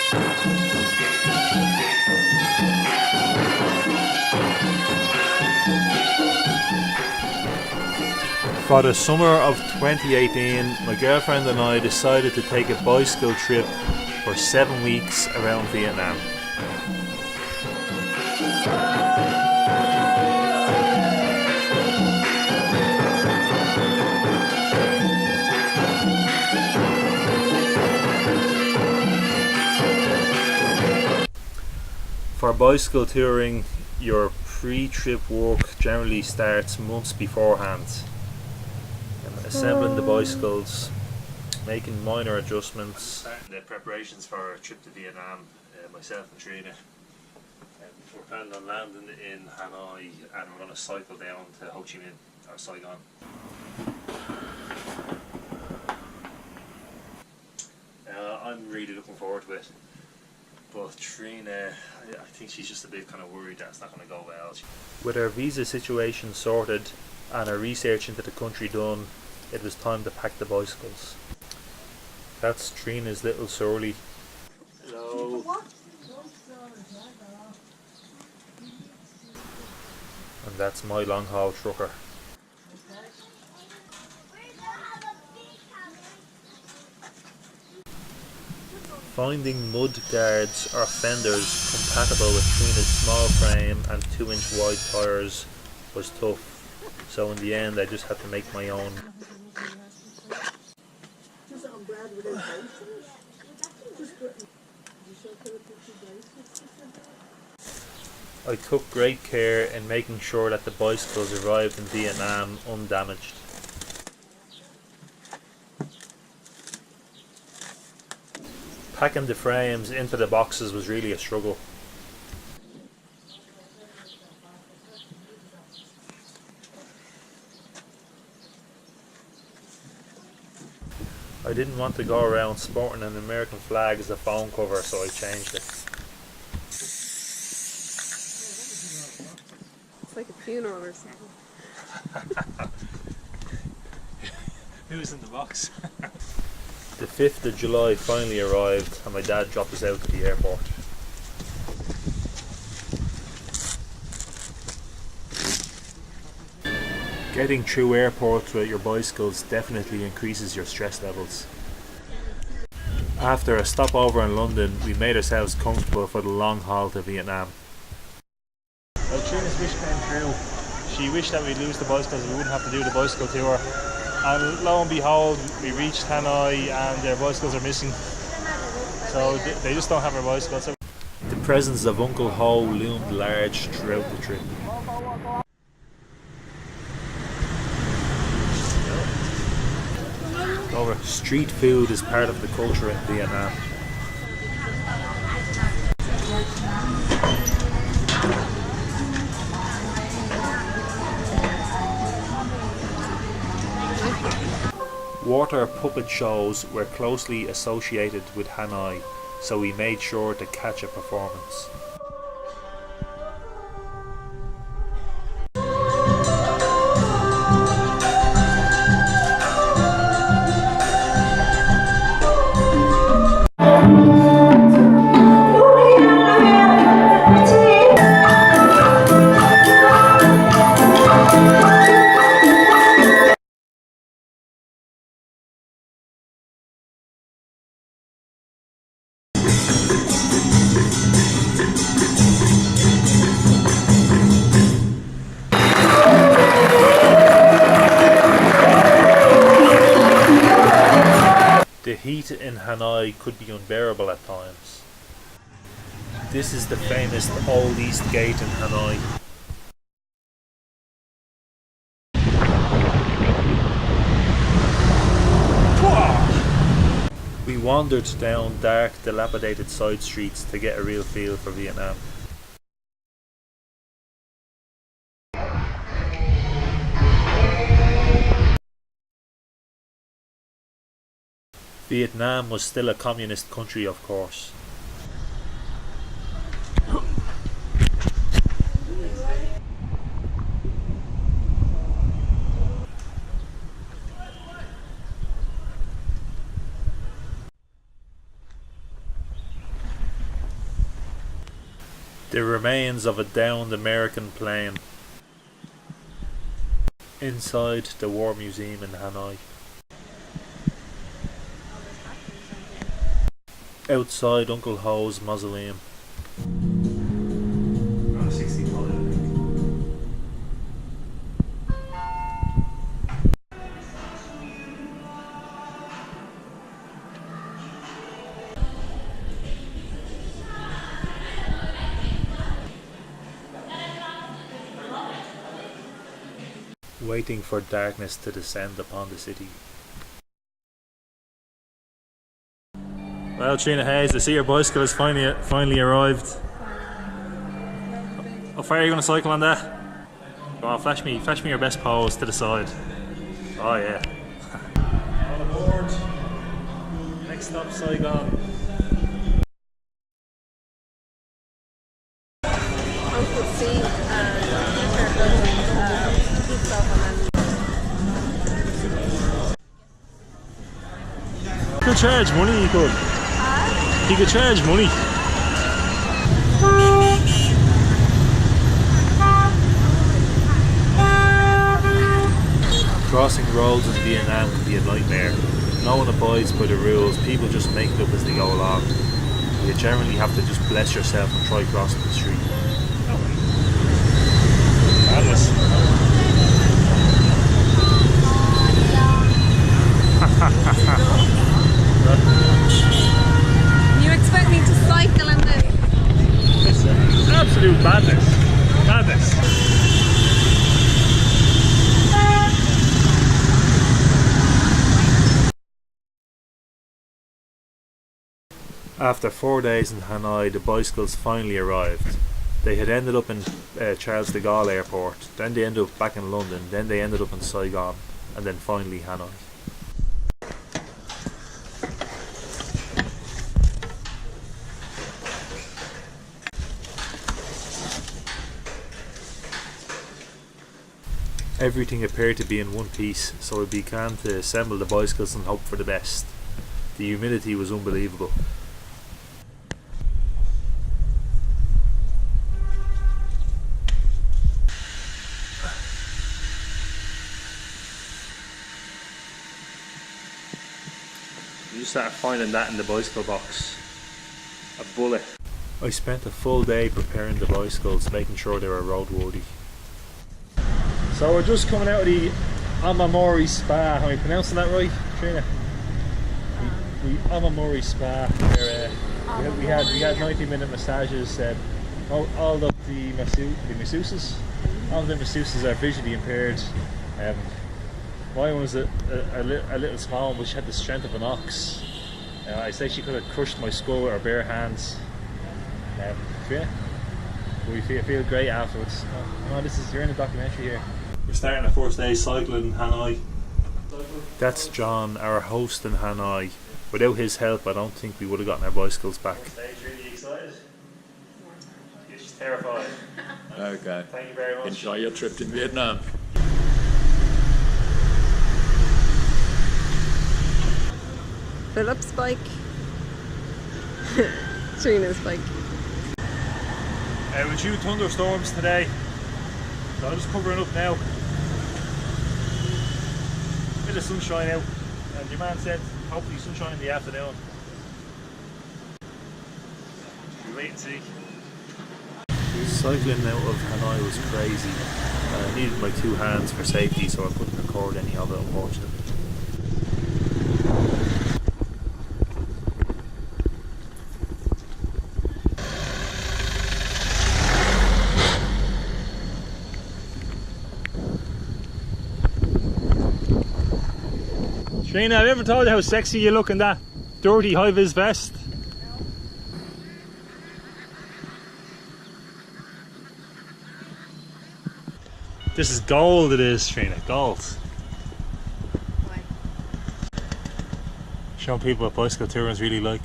For the summer of 2018, my girlfriend and I decided to take a bicycle trip for 7 weeks around Vietnam. For bicycle touring, your pre-trip work generally starts months beforehand. Assembling the bicycles, making minor adjustments. The preparations for our trip to Vietnam, myself and Trina. We're planning on landing in Hanoi and we're going to cycle down to Ho Chi Minh or Saigon. I'm really looking forward to it, but Trina, I think she's just a bit kind of worried that it's not going to go well. With our visa situation sorted and our research into the country done, it was time to pack the bicycles. That's Trina's little Surly. Hello. And that's my long haul trucker. Finding mud guards or fenders compatible with Trina's small frame and 2-inch wide tyres was tough, so in the end I just had to make my own. I took great care in making sure that the bicycles arrived in Vietnam undamaged. Packing the frames into the boxes was really a struggle. I didn't want to go around sporting an American flag as a phone cover, so I changed it. It's like a funeral or something. Who's in the box? The 5th of July finally arrived and my dad dropped us out to the airport. Getting through airports with your bicycles definitely increases your stress levels. After a stopover in London, we made ourselves comfortable for the long haul to Vietnam. Well, Trina's wish came true. She wished that we'd lose the bicycles and we wouldn't have to do the bicycle tour. And lo and behold, we reached Hanoi and their bicycles are missing. So they just don't have our bicycles. The presence of Uncle Ho loomed large throughout the trip. Street food is part of the culture in Vietnam. Water puppet shows were closely associated with Hanoi, so we made sure to catch a performance. The heat in Hanoi could be unbearable at times. This is the famous Old East Gate in Hanoi. We wandered down dark, dilapidated side streets to get a real feel for Vietnam. Vietnam was still a communist country, of course. The remains of a downed American plane. Inside the War Museum in Hanoi. Outside Uncle Ho's mausoleum. Waiting for darkness to descend upon the city. Well, Trina Hayes, I see your bicycle has finally arrived. How far are you going to cycle on that? Go on, flash me your best pose to the side. Oh yeah. On aboard. Next stop, Saigon. Uncle C You could charge money, you could. You could charge money. Crossing roads in Vietnam can be a nightmare. No one abides by the rules, people just make it up as they go along. You generally have to just bless yourself and try crossing the street. Madness. You expect me to cycle in this? It's absolute madness. Madness. After 4 days in Hanoi, the bicycles finally arrived. They had ended up in Charles de Gaulle airport, then they ended up back in London, then they ended up in Saigon, and then finally Hanoi. Everything appeared to be in one piece, so we began to assemble the bicycles and hope for the best. The humidity was unbelievable. You just started finding that in the bicycle box. A bullet. I spent a full day preparing the bicycles, making sure they were roadworthy. So we're just coming out of the Amamori Spa. Am I pronouncing that right, Trina? The Amamori Spa. Where, we had 90-minute massages. All of the masseuses. All of the masseuses are visually impaired. Mine was a little small one, which had the strength of an ox. I say she could have crushed my skull with her bare hands. Yeah, we feel great afterwards. You're in a documentary here. We're starting the first day cycling in Hanoi. That's John, our host in Hanoi. Without his help, I don't think we would have gotten our bicycles back. Really excited? She's terrified. Okay. Thank you very much. Enjoy your trip to Vietnam. Philip's bike. Trina's bike. With huge thunderstorms today, so I'm just covering up now. Bit of sunshine out, and your man said hopefully sunshine in the afternoon. We wait and see. Cycling out of Hanoi was crazy. I needed my two hands for safety, so I couldn't record any of it, unfortunately. Trina, have you ever told you how sexy you look in that dirty high-vis vest? This is gold, it is, Trina, gold. Why? Showing people what bicycle touring is really like.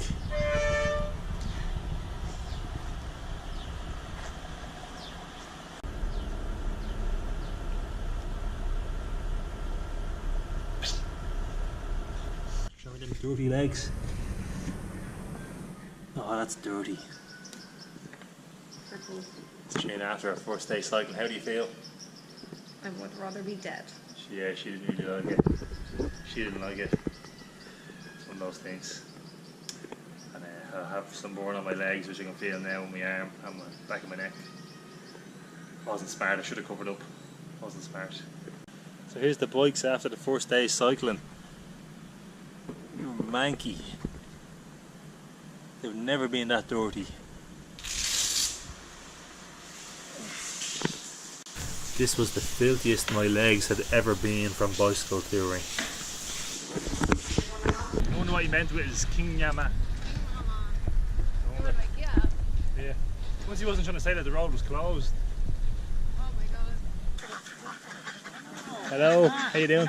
Showing them dirty legs. Oh, that's dirty. after cool. Shane, after our first day cycling, how do you feel? I would rather be dead. She didn't really like it. She didn't like it. It's one of those things. And I have some burn on my legs, which I can feel now on my arm and my back of my neck. Wasn't smart. I should have covered up. Wasn't smart. So here's the bikes after the first day cycling. You're manky. They've never been that dirty. This was the filthiest my legs had ever been from bicycle touring. I wonder what he meant with his King Yama. Yeah. Once he wasn't trying to say that the road was closed. Oh my god. Hello, how you doing?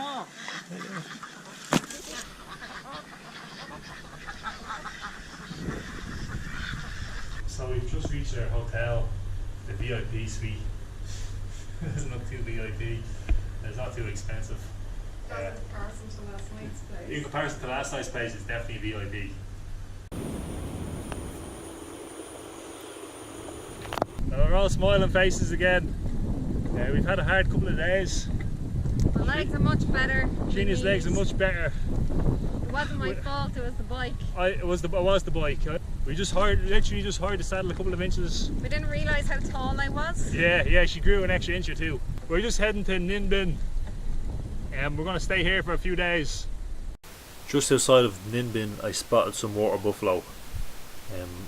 So we've just reached our hotel, the VIP suite. It's not too VIP. It's not too expensive. In comparison to last night's place. In comparison to last night's place, it's definitely VIP. So we're all smiling faces again. We've had a hard couple of days. My legs are much better. Gina's legs are much better. It wasn't my fault, it was the bike. It was the bike. We literally just hired the saddle a couple of inches. We didn't realise how tall I was. Yeah, she grew an extra inch or two. We're just heading to Ninh and we're going to stay here for a few days. Just outside of Ninh Bình, I spotted some water buffalo.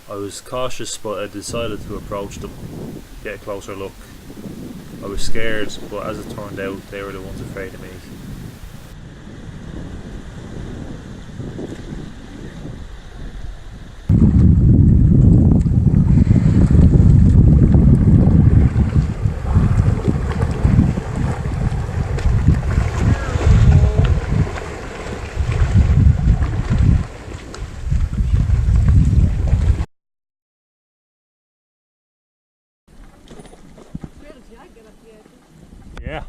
I was cautious, but I decided to approach them, get a closer look. I was scared, but as it turned out, they were the ones afraid of me. Yeah.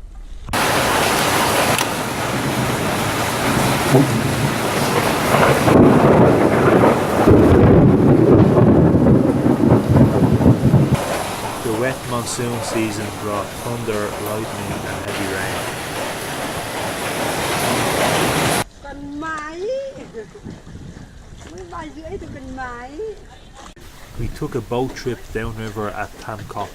The wet monsoon season brought thunder, lightning and heavy rain. Cần máy 13 rưỡi thì cần máy. We took a boat trip downriver at Tam Kok.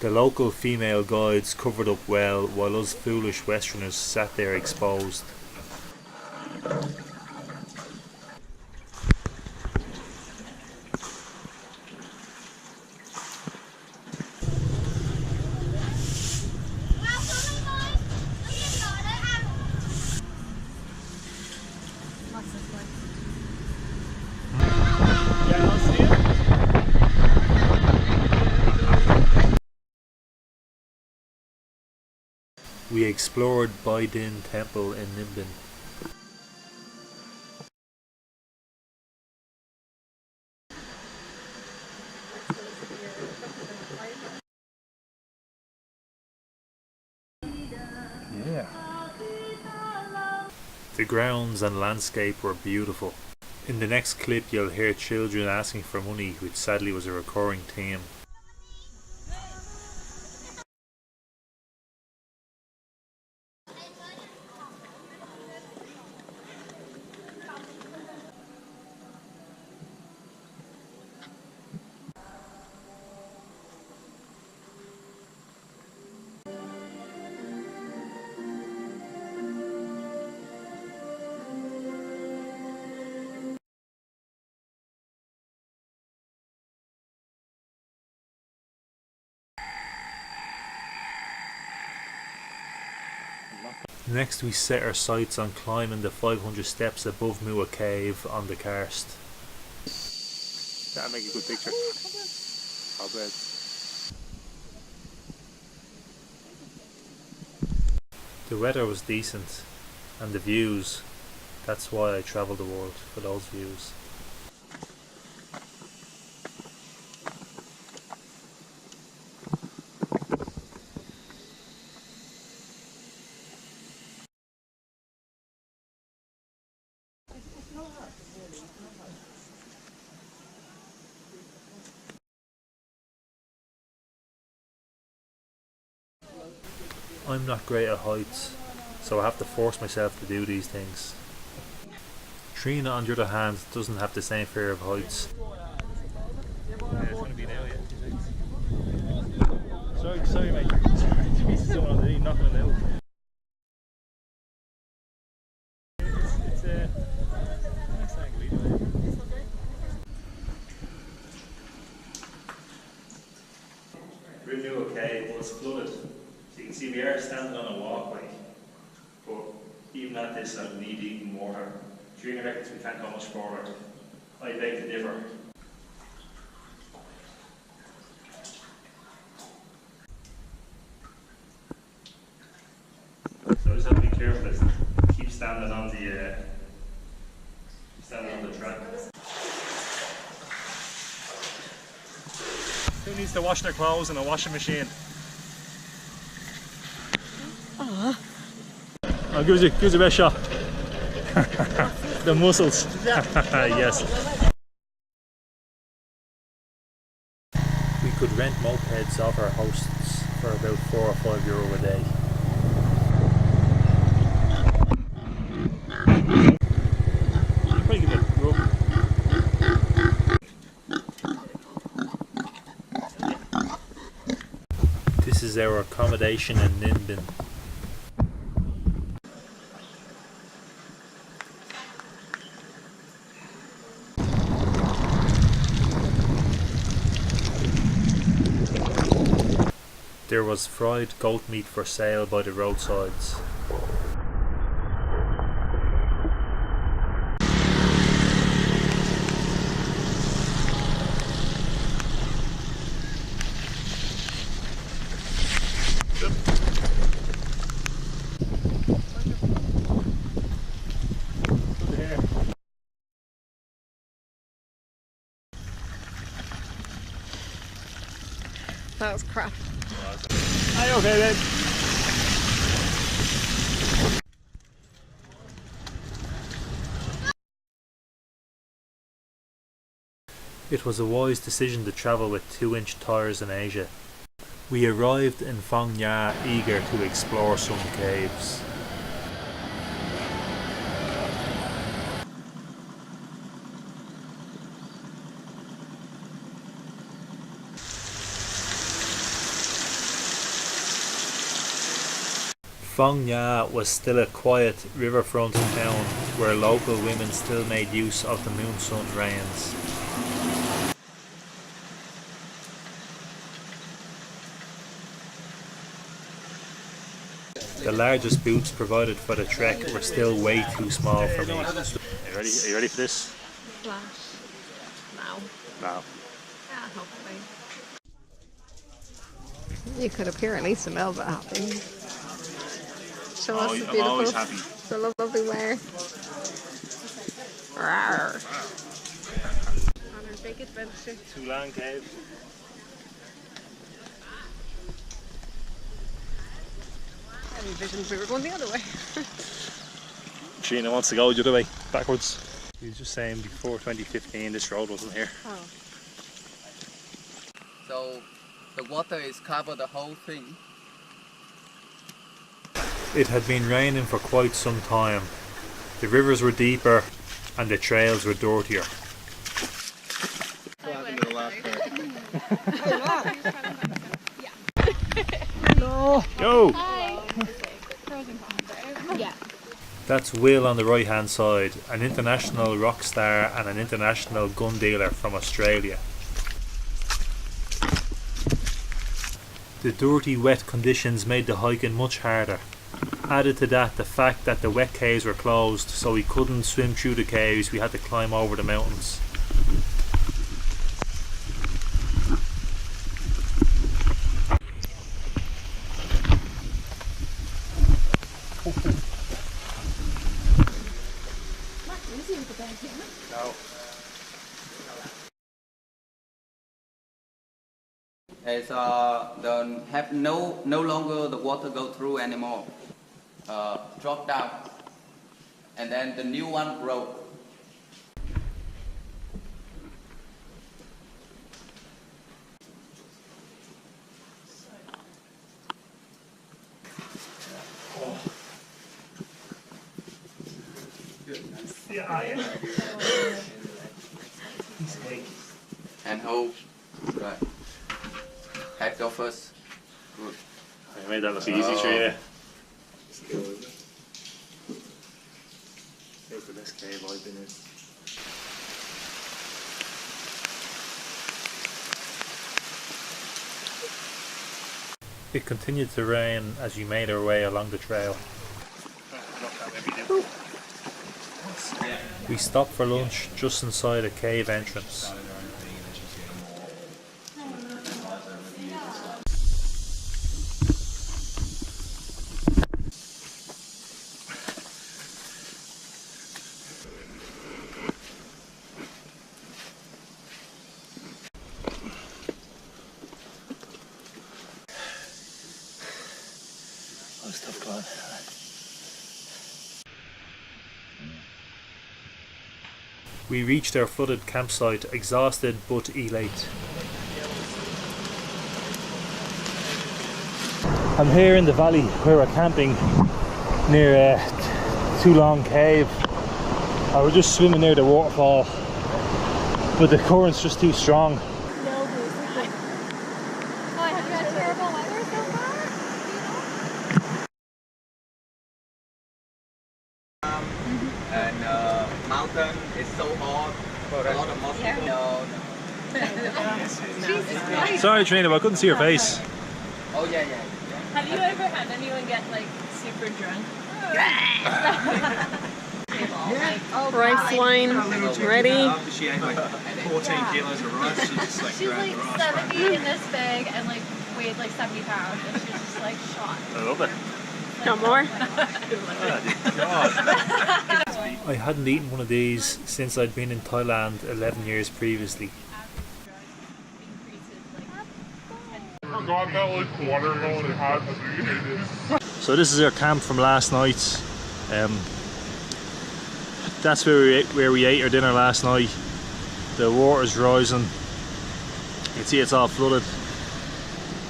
The local female guides covered up well, while us foolish Westerners sat there exposed. We explored Bai Din Temple in Ninh Bình. Yeah. The grounds and landscape were beautiful. In the next clip you'll hear children asking for money, which sadly was a recurring theme. Next we set our sights on climbing the 500 steps above Mua Cave on the karst. That'll make a good picture. I'll bet. The weather was decent, and the views. That's why I travel the world, for those views. I'm not great at heights, so I have to force myself to do these things. Trina, on the other hand, doesn't have the same fear of heights. Sorry mate. Someone on the knocking it out. It's a nice angle either way. We're doing okay, but it's flooded. So you can see we are standing on a walkway, but even at this knee-deep in water, Trina reckons we can't go much forward. I beg to differ. So I just have to be careful as keep standing on the track. Who needs to wash their clothes in a washing machine? I'll give you the best shot. The muscles. Yes. We could rent mopeds off our hosts for about €4 or €5 a day. You probably give it a rub. This is our accommodation in Ninbin. There was fried goat meat for sale by the roadsides. That was crap. Are you okay then? It was a wise decision to travel with 2-inch tyres in Asia. We arrived in Phang Nga eager to explore some caves. Phang Nga was still a quiet riverfront town where local women still made use of the moon-sun rains. The largest boots provided for the trek were still way too small for me. Are you ready for this? Flash. Now. No. Yeah, hopefully. You could appear at least a little bit happy. Show us the beautiful, I'm always happy. the lovely wear. Rawr. On our big adventure. Tulan Cave. I envisioned we were going the other way. Trina wants to go the other way, backwards. He was just saying before 2015 this road wasn't here. Oh. So the water is covered the whole thing. It had been raining for quite some time. The rivers were deeper and the trails were dirtier. Hello. Yo! Hi. Yeah. That's Will on the right hand side, an international rock star and an international gun dealer from Australia. The dirty, wet conditions made the hiking much harder. Added to that the fact that the wet caves were closed, so we couldn't swim through the caves, we had to climb over the mountains. No. It's the have no longer the water go through anymore. Drop down, and then the new one broke. Yeah. And hold. Right. Head go first. Good. I made that look easy for you. Take the best cave I've been in. It continued to rain as we made our way along the trail. We stopped for lunch just inside a cave entrance. We reached our flooded campsite, exhausted but elate. I'm here in the valley where we're camping near Too Long Cave. I was just swimming near the waterfall, but the current's just too strong. And mountain is so hot. A lot of mosquitoes. Sorry Trina, but I couldn't see your face. Oh yeah. Have you ever had anyone get like super drunk? Rice wine, ready? She ate like 14 kilos of rice. She just like She's grabbed like the rice. 70 in this big and like weighed like 70 pounds and she's just like shot. I love it. Got more? I hadn't eaten one of these since I'd been in Thailand 11 years previously. So this is our camp from last night. That's where we ate our dinner last night. The water's rising. You can see it's all flooded.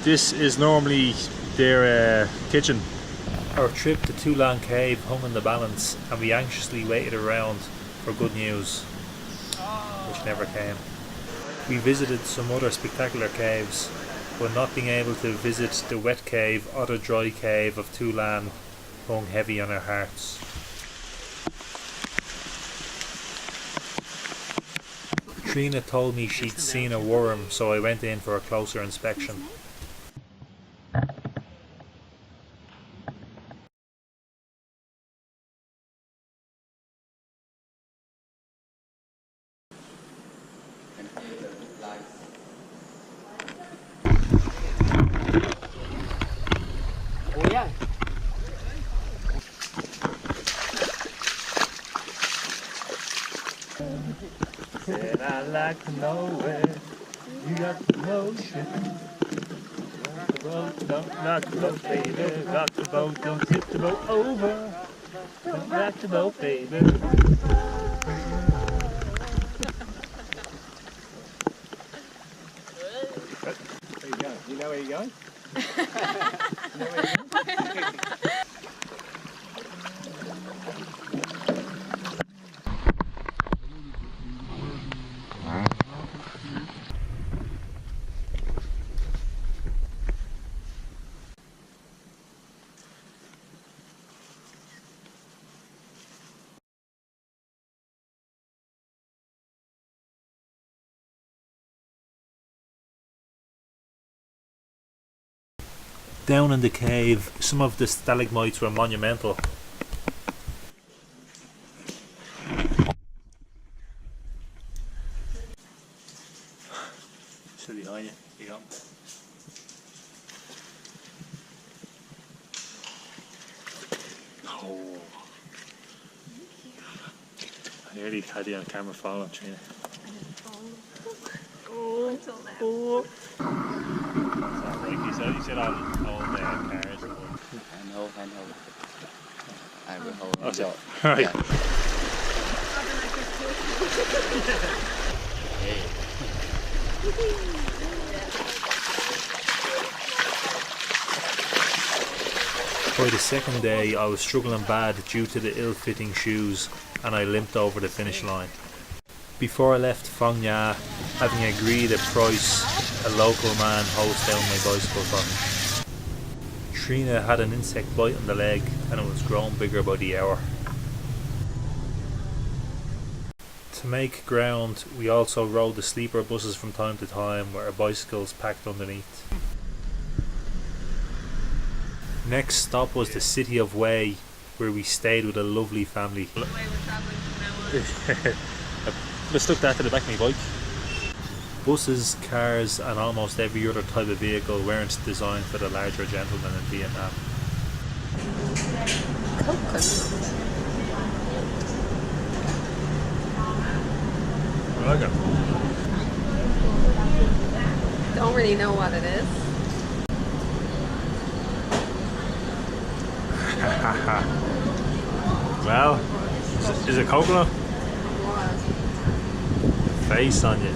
This is normally their kitchen. Our trip to Too Long Cave hung in the balance and we anxiously waited around for good news, which never came. We visited some other spectacular caves, but not being able to visit the wet cave or the dry cave of Too Lan hung heavy on our hearts. Trina told me she'd seen a worm, so I went in for a closer inspection. Said I like to know it. You got the motion. Rock the boat, don't rock the boat, baby. Rock the boat, don't tip the boat over. Don't rock the boat, baby. Where you going? You know where you're going? Down in the cave, some of the stalagmites were monumental. Still behind you. Here you go. nearly had you on camera following Trina. Until now. Like you said all cars. Hand hold. I will hold. Oh, so, Yeah. right. Yeah. By the second day, I was struggling bad due to the ill-fitting shoes, and I limped over the finish line. Before I left Phong Nha, having agreed a price, a local man hosed down my bicycle for me. Trina had an insect bite on the leg, and it was growing bigger by the hour. To make ground, we also rode the sleeper buses from time to time with our bicycles packed underneath. Next stop was the city of Wei, where we stayed with a lovely family. The way we're traveling from now on. I stuck that to the back of my bike. Buses, cars and almost every other type of vehicle weren't designed for the larger gentlemen in Vietnam. I like it. Don't really know what it is. Well, is it coconut? What? Face on you.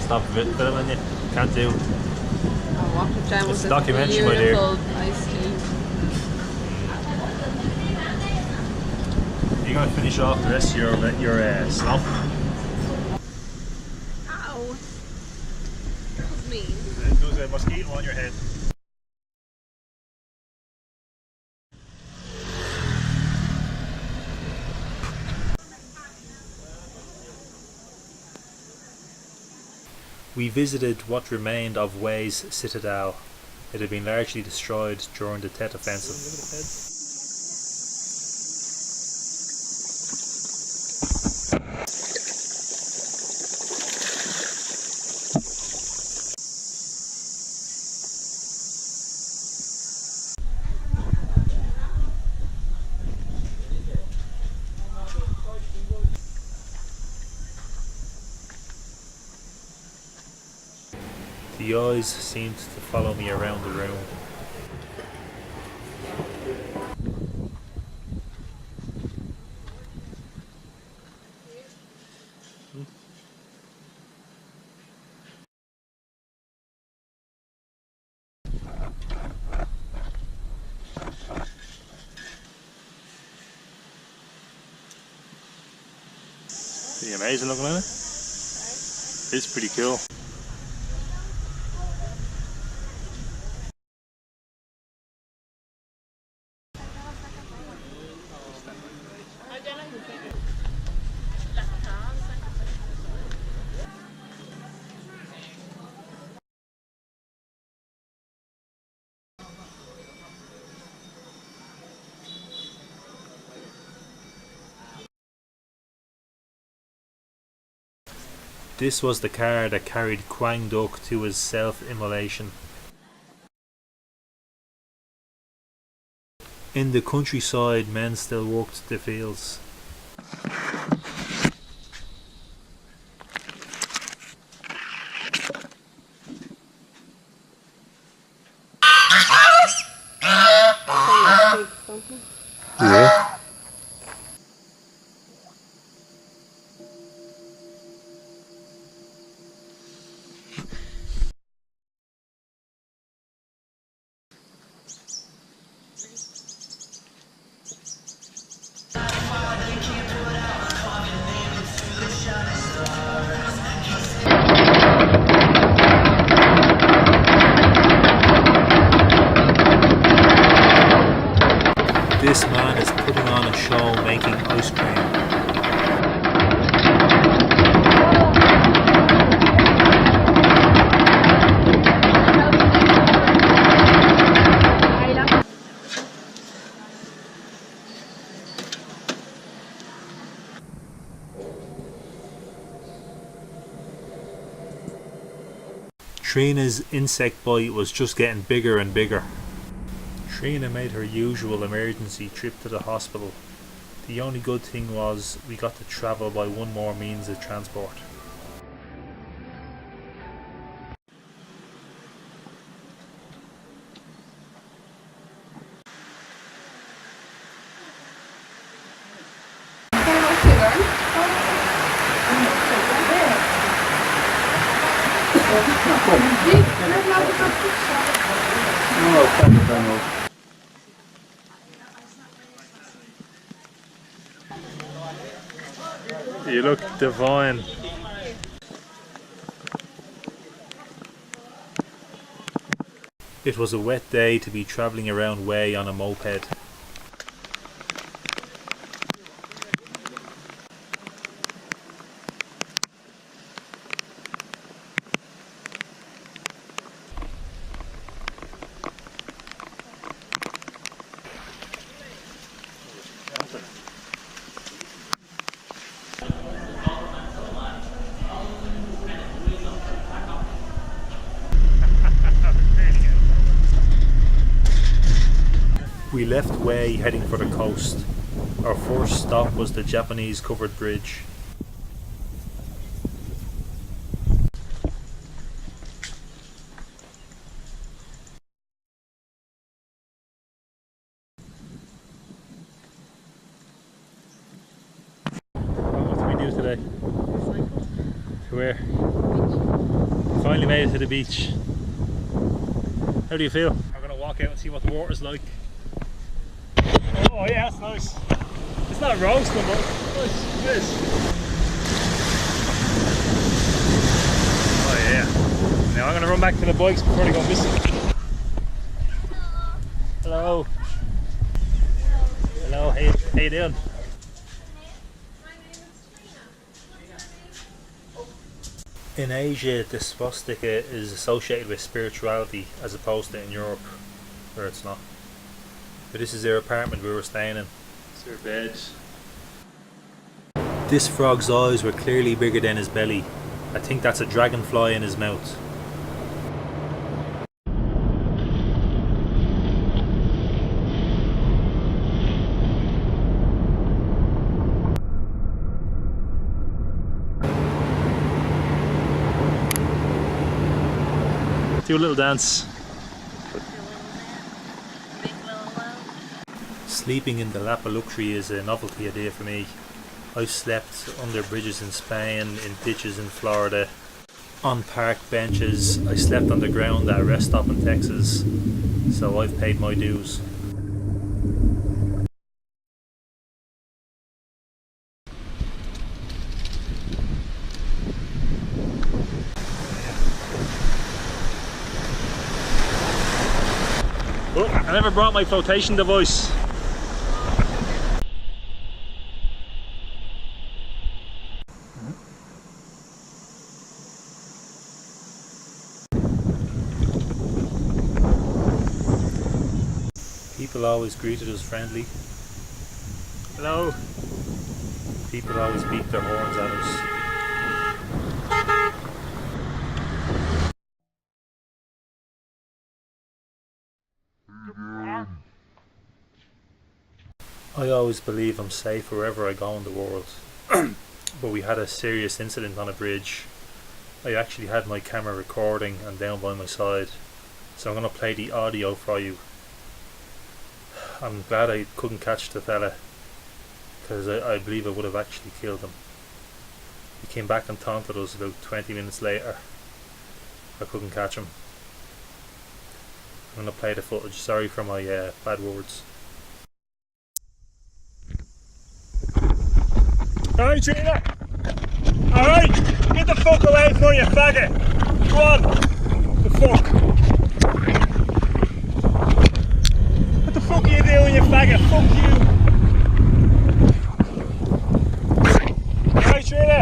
Stop filming you. Can't do. I'll walk it down with It's a this documentary, my dear. beautiful iced tea. You're going to finish off the rest of your slump. Ow. That was mean. There's a mosquito on your head. We visited what remained of Wei's citadel. It had been largely destroyed during the Tet Offensive. The eyes seemed to follow me around the room. Pretty amazing looking, isn't it? It's pretty cool. This was the car that carried Quang Duc to his self-immolation. In the countryside, men still worked the fields. Yeah. This man is putting on a show making ice cream. Trina's insect bite was just getting bigger and bigger. Trina made her usual emergency trip to the hospital. The only good thing was we got to travel by one more means of transport. You look divine. It was a wet day to be travelling around Way on a moped. We left Way heading for the coast. Our first stop was the Japanese covered bridge. What did we do today? To where? We finally made it to the beach. How do you feel? We're going to walk out and see what the water's like. Oh yeah, that's nice. It's not roasting, but it's nice. It is. Oh yeah. Now I'm going to run back to the bikes before they go missing. Hello. Hello, how you doing? In Asia, the swastika is associated with spirituality as opposed to in Europe, where it's not. But this is their apartment we were staying in. It's their bed. This frog's eyes were clearly bigger than his belly. I think that's a dragonfly in his mouth. Do a little dance. Sleeping in the lap of luxury is a novelty idea for me. I've slept under bridges in Spain, in ditches in Florida, on park benches. I slept on the ground at a rest stop in Texas, so I've paid my dues. Oh, I never brought my flotation device. People always greeted us friendly. Hello. People always beat their horns at us. I always believe I'm safe wherever I go in the world. But we had a serious incident on a bridge. I actually had my camera recording and down by my side, so I'm going to play the audio for you. I'm glad I couldn't catch the fella, because I believe I would have actually killed him. He came back and taunted us about 20 minutes later. I couldn't catch him. I'm going to play the footage. Sorry for my bad words. Alright, Trina! Alright! Get the fuck away from you, faggot! Go on! The fuck! What the fuck are you doing, you faggot? Fuck you! Alright, Trina!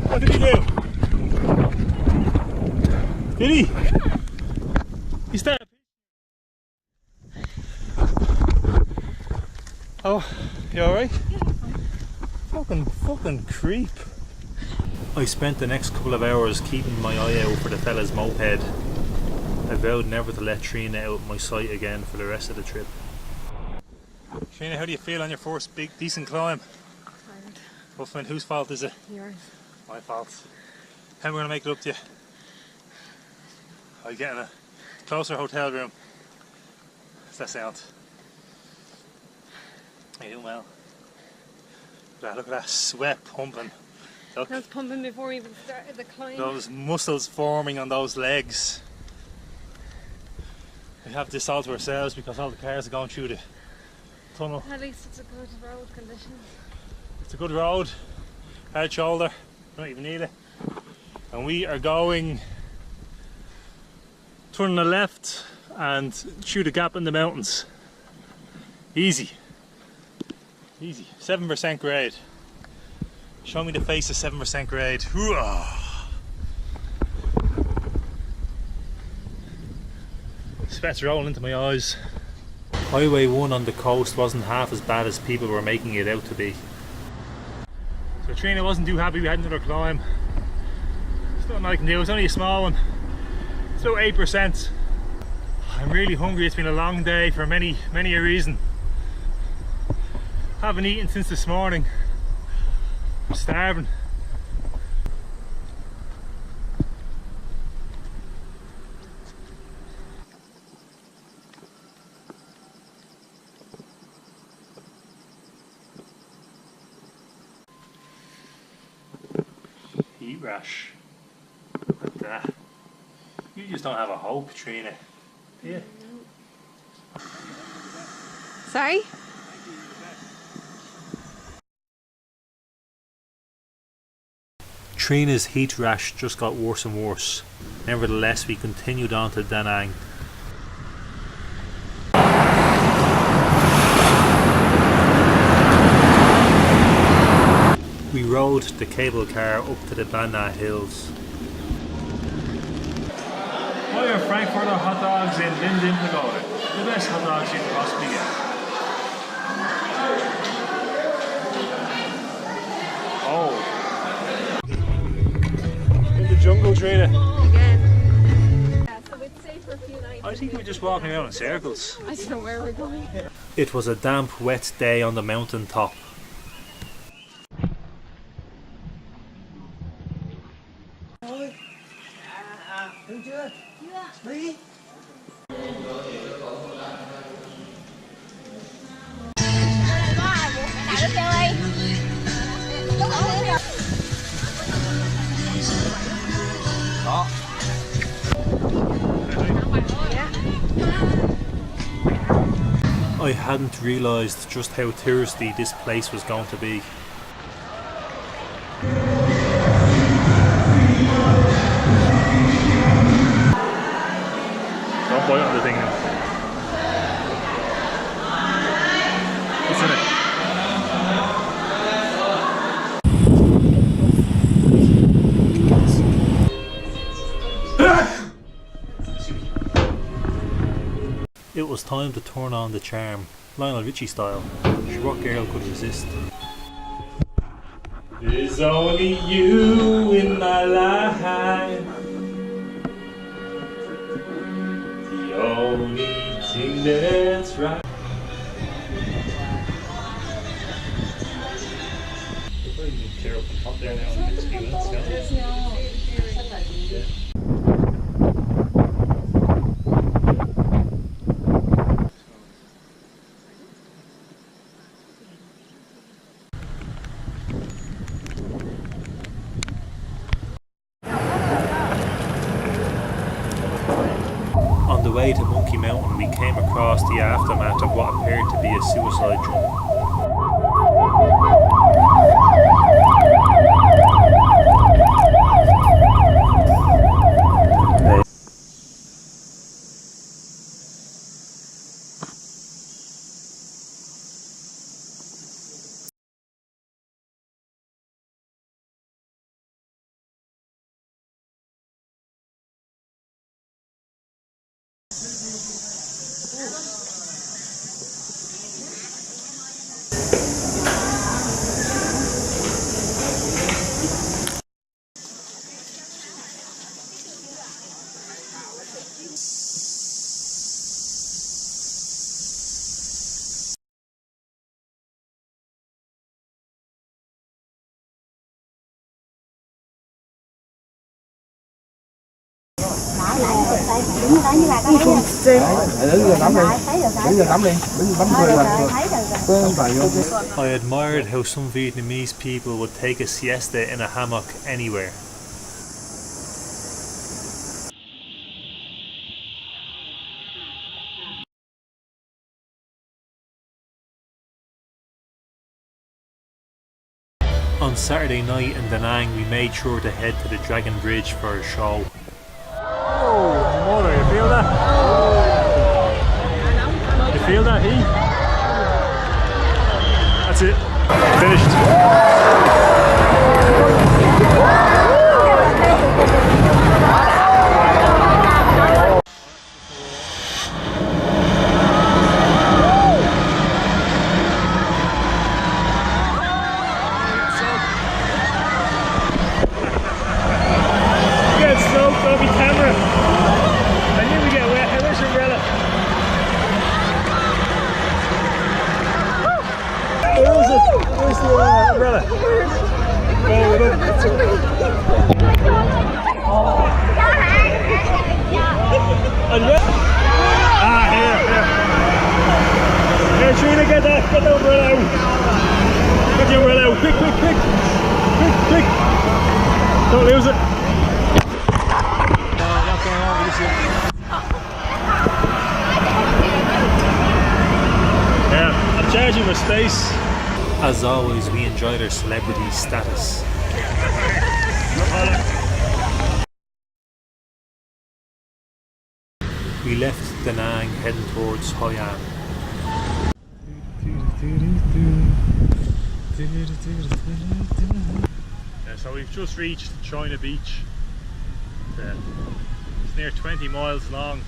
What did he do? Did he? He started. Oh, you alright? Yeah. Fucking creep. I spent the next couple of hours keeping my eye out for the fella's moped. I vowed never to let Trina out of my sight again for the rest of the trip. Trina, how do you feel on your first big, decent climb? Tired. Huffman, whose fault is it? Yours. My fault. How am I going to make it up to you? I'll get in a closer hotel room. Does that sound? You're doing well. Look at that sweat pumping. Look. That was pumping before we even started the climb. Those muscles forming on those legs. We have this all to ourselves because all the cars are going through the tunnel. At least it's a good road condition. It's a good road, hard shoulder, don't even need it. And we are going, turning a left and through the gap in the mountains. Easy. Easy. 7% grade. Show me the face of 7% grade. Hooah! Sweat's rolling into my eyes. Highway 1 on the coast wasn't half as bad as people were making it out to be. So Trina wasn't too happy we had another climb. There's nothing I can do, it's only a small one. It's about 8%. I'm really hungry, it's been a long day for many a reason. Haven't eaten since this morning. I'm starving. Heat rash. Look at that. You just don't have a hope, Trina. Do you? Sorry? Trina's heat rash just got worse and worse. Nevertheless, we continued on to Da Nang. We rode the cable car up to the Bana Hills. Why are Frankfurter hot dogs in Linden Pagoda? The best hot dogs you can possibly get. Oh. In the jungle, Trina. Again. Yeah, so we'd stay for a few nights. I think we're just walking around in circles. I don't know where we're going. It was a damp, wet day on the mountain top. I hadn't realised just how thirsty this place was going to be. Don't bite on the thing now. What's in it? It was time to turn on the charm, Lionel Richie style. What girl could resist? There's only you in my life. The only thing that's right. We're probably going to clear up the top there now in the next few minutes, yeah? On the way to Monkey Mountain, we came across the aftermath of what appeared to be a suicide jump. Đứng ở đó như là có thấy không? Đứng giờ tắm đi. Đứng giờ tắm đi. Đứng tắm quên mà. Thấy rồi. I admired how some Vietnamese people would take a siesta in a hammock anywhere. On Saturday night in Da Nang, we made sure to head to the Dragon Bridge for a show. Oh, mother, you feel that? You feel that heat? That's it. Finished. Get soaked, Dobby camera. I knew we get wet. Where's your umbrella? Where is it? Where's the umbrella? Go with it. Ah, here. Here, Trina, get the umbrella out. Get the umbrella out. Quick, quick, quick. Quick, quick. Don't lose it. No, not going over this yet. Yeah, I'm charging for space. As always, we enjoyed our celebrity status. We left Da Nang heading towards Hoi An. So we've just reached China Beach. It's near 20 miles long.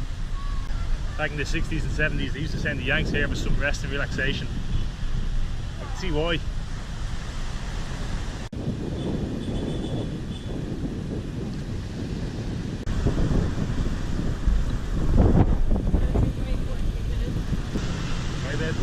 Back in the 60s and 70s they used to send the Yanks here for some rest and relaxation. I can see why. Right then.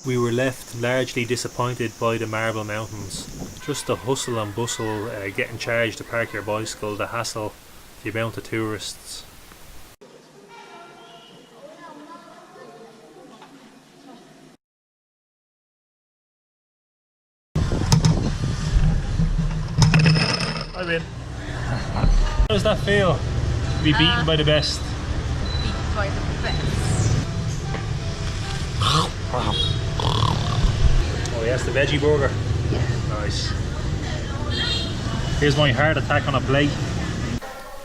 We were left largely disappointed by the Marble Mountains. Just the hustle and bustle, getting charged to park your bicycle, the hassle, the amount of tourists. Hi Ben. How does that feel? To be beaten by the best? Beaten by the best. Oh yes, the veggie burger. Yeah. Nice. Here's my heart attack on a plate.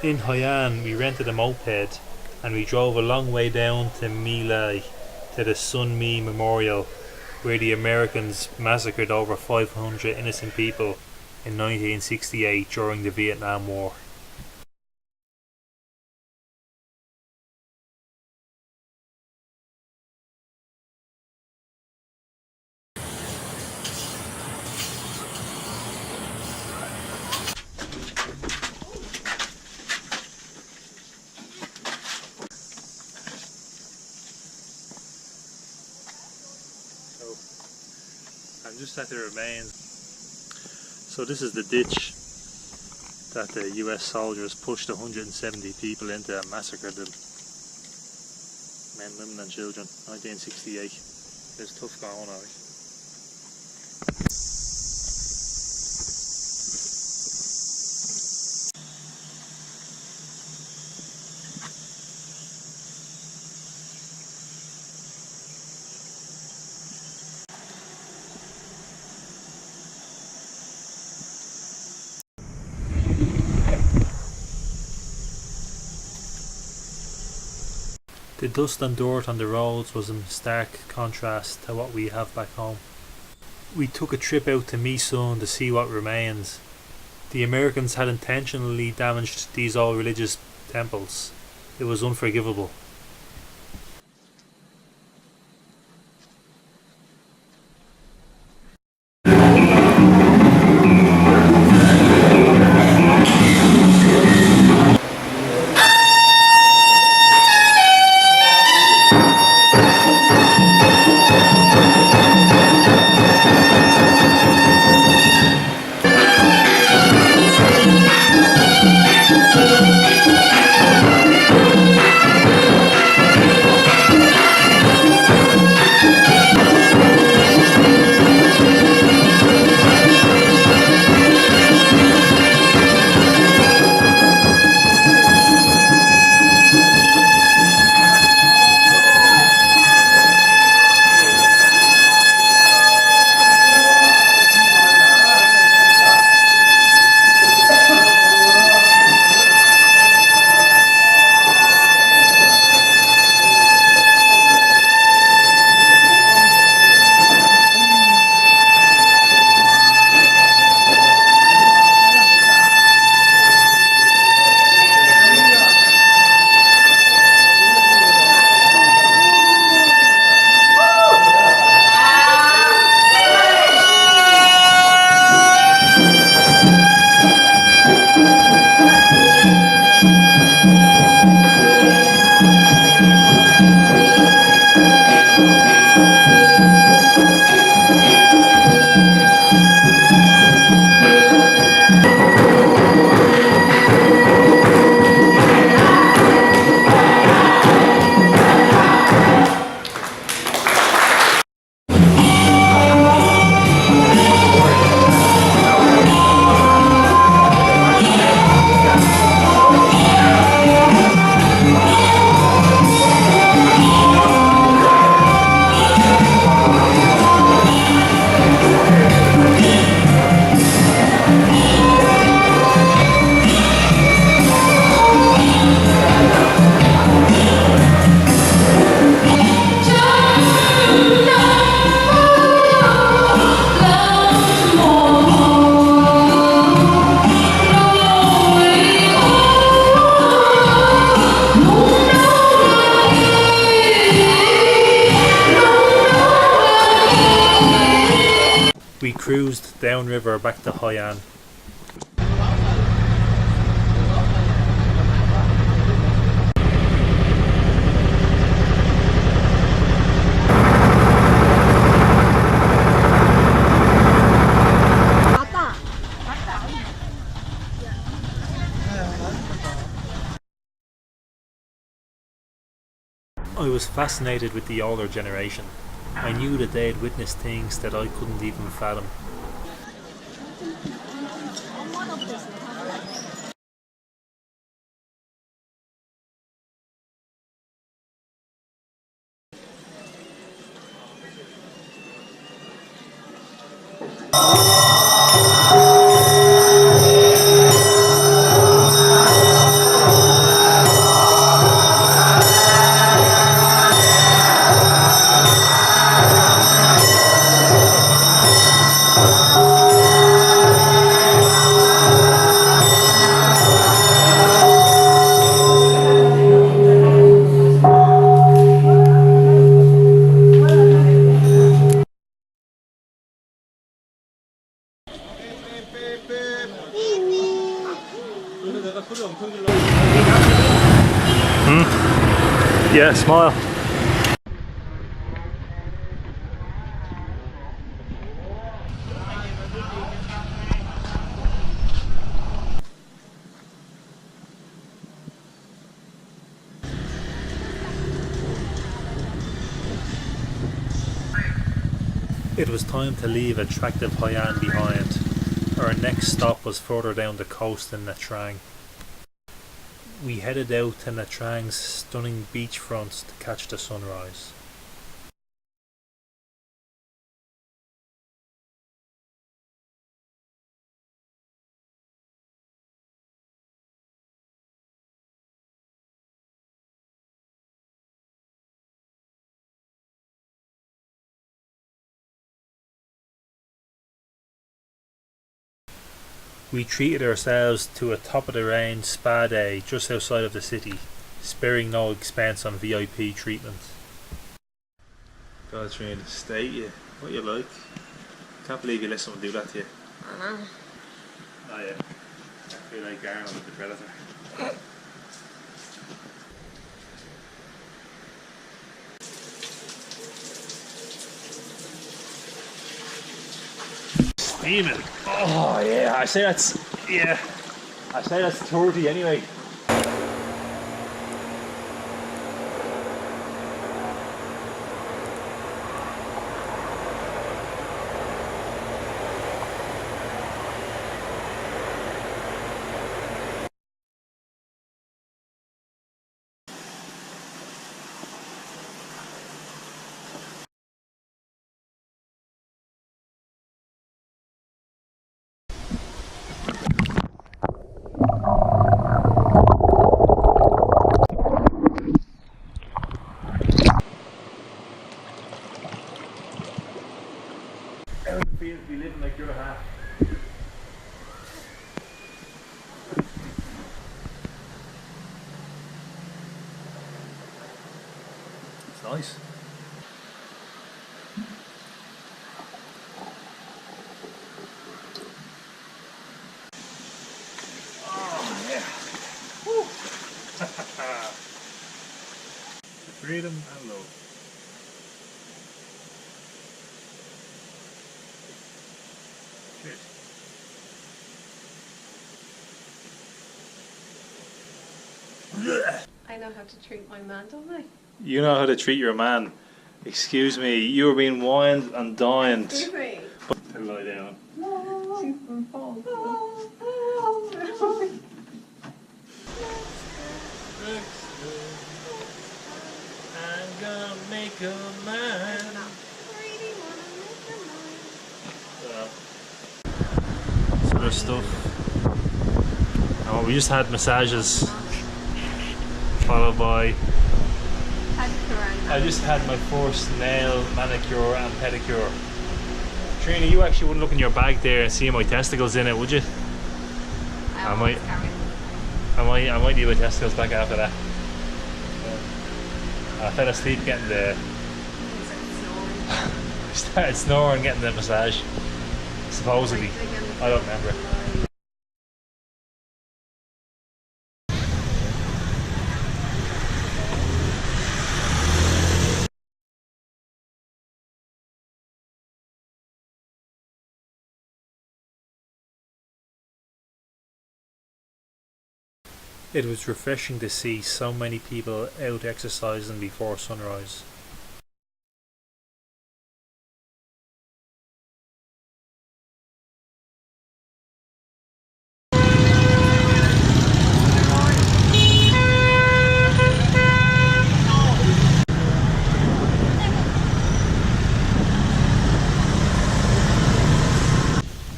In Hoi An, we rented a moped and we drove a long way down to My Lai, to the Sun Mi Memorial, where the Americans massacred over 500 innocent people in 1968 during the Vietnam War. I'm just at the remains. So this is the ditch that the US soldiers pushed 170 people into and massacred them. Men, women and children, 1968. There's tough going on. The dust and dirt on the roads was in stark contrast to what we have back home. We took a trip out to My Son to see what remains. The Americans had intentionally damaged these old religious temples. It was unforgivable. cruised downriver back to Hoi An. I was fascinated with the older generation. I knew that they had witnessed things that I couldn't even fathom. Yeah, smile. It was time to leave attractive Hoi An behind. Our next stop was further down the coast in Nha Trang. We headed out to Nha Trang's stunning beachfronts to catch the sunrise. We treated ourselves to a top-of-the-range spa day just outside of the city, sparing no expense on VIP treatment. God's trying to state you. What you like? Can't believe you let someone do that to you. I know. Oh yeah. I feel like Arnold with the Predator. Steaming. Oh yeah, I say that's 30 anyway. How does it feel to be living like you're half? It's nice. Oh yeah. Woo. Freedom and love. Cheers. I know how to treat my man, don't I? You know how to treat your man. Excuse me, you were being wined and dined. Excuse me. To lie down. She's been falling. I'm gonna make a man. Sort of stuff. Oh, we just had massages, followed by. I just had my first nail manicure and pedicure. Trina, you actually wouldn't look in your bag there and see my testicles in it, would you? I might need my testicles back after that. I fell asleep getting the. I started snoring getting the massage. Supposedly. I don't remember. It was refreshing to see so many people out exercising before sunrise.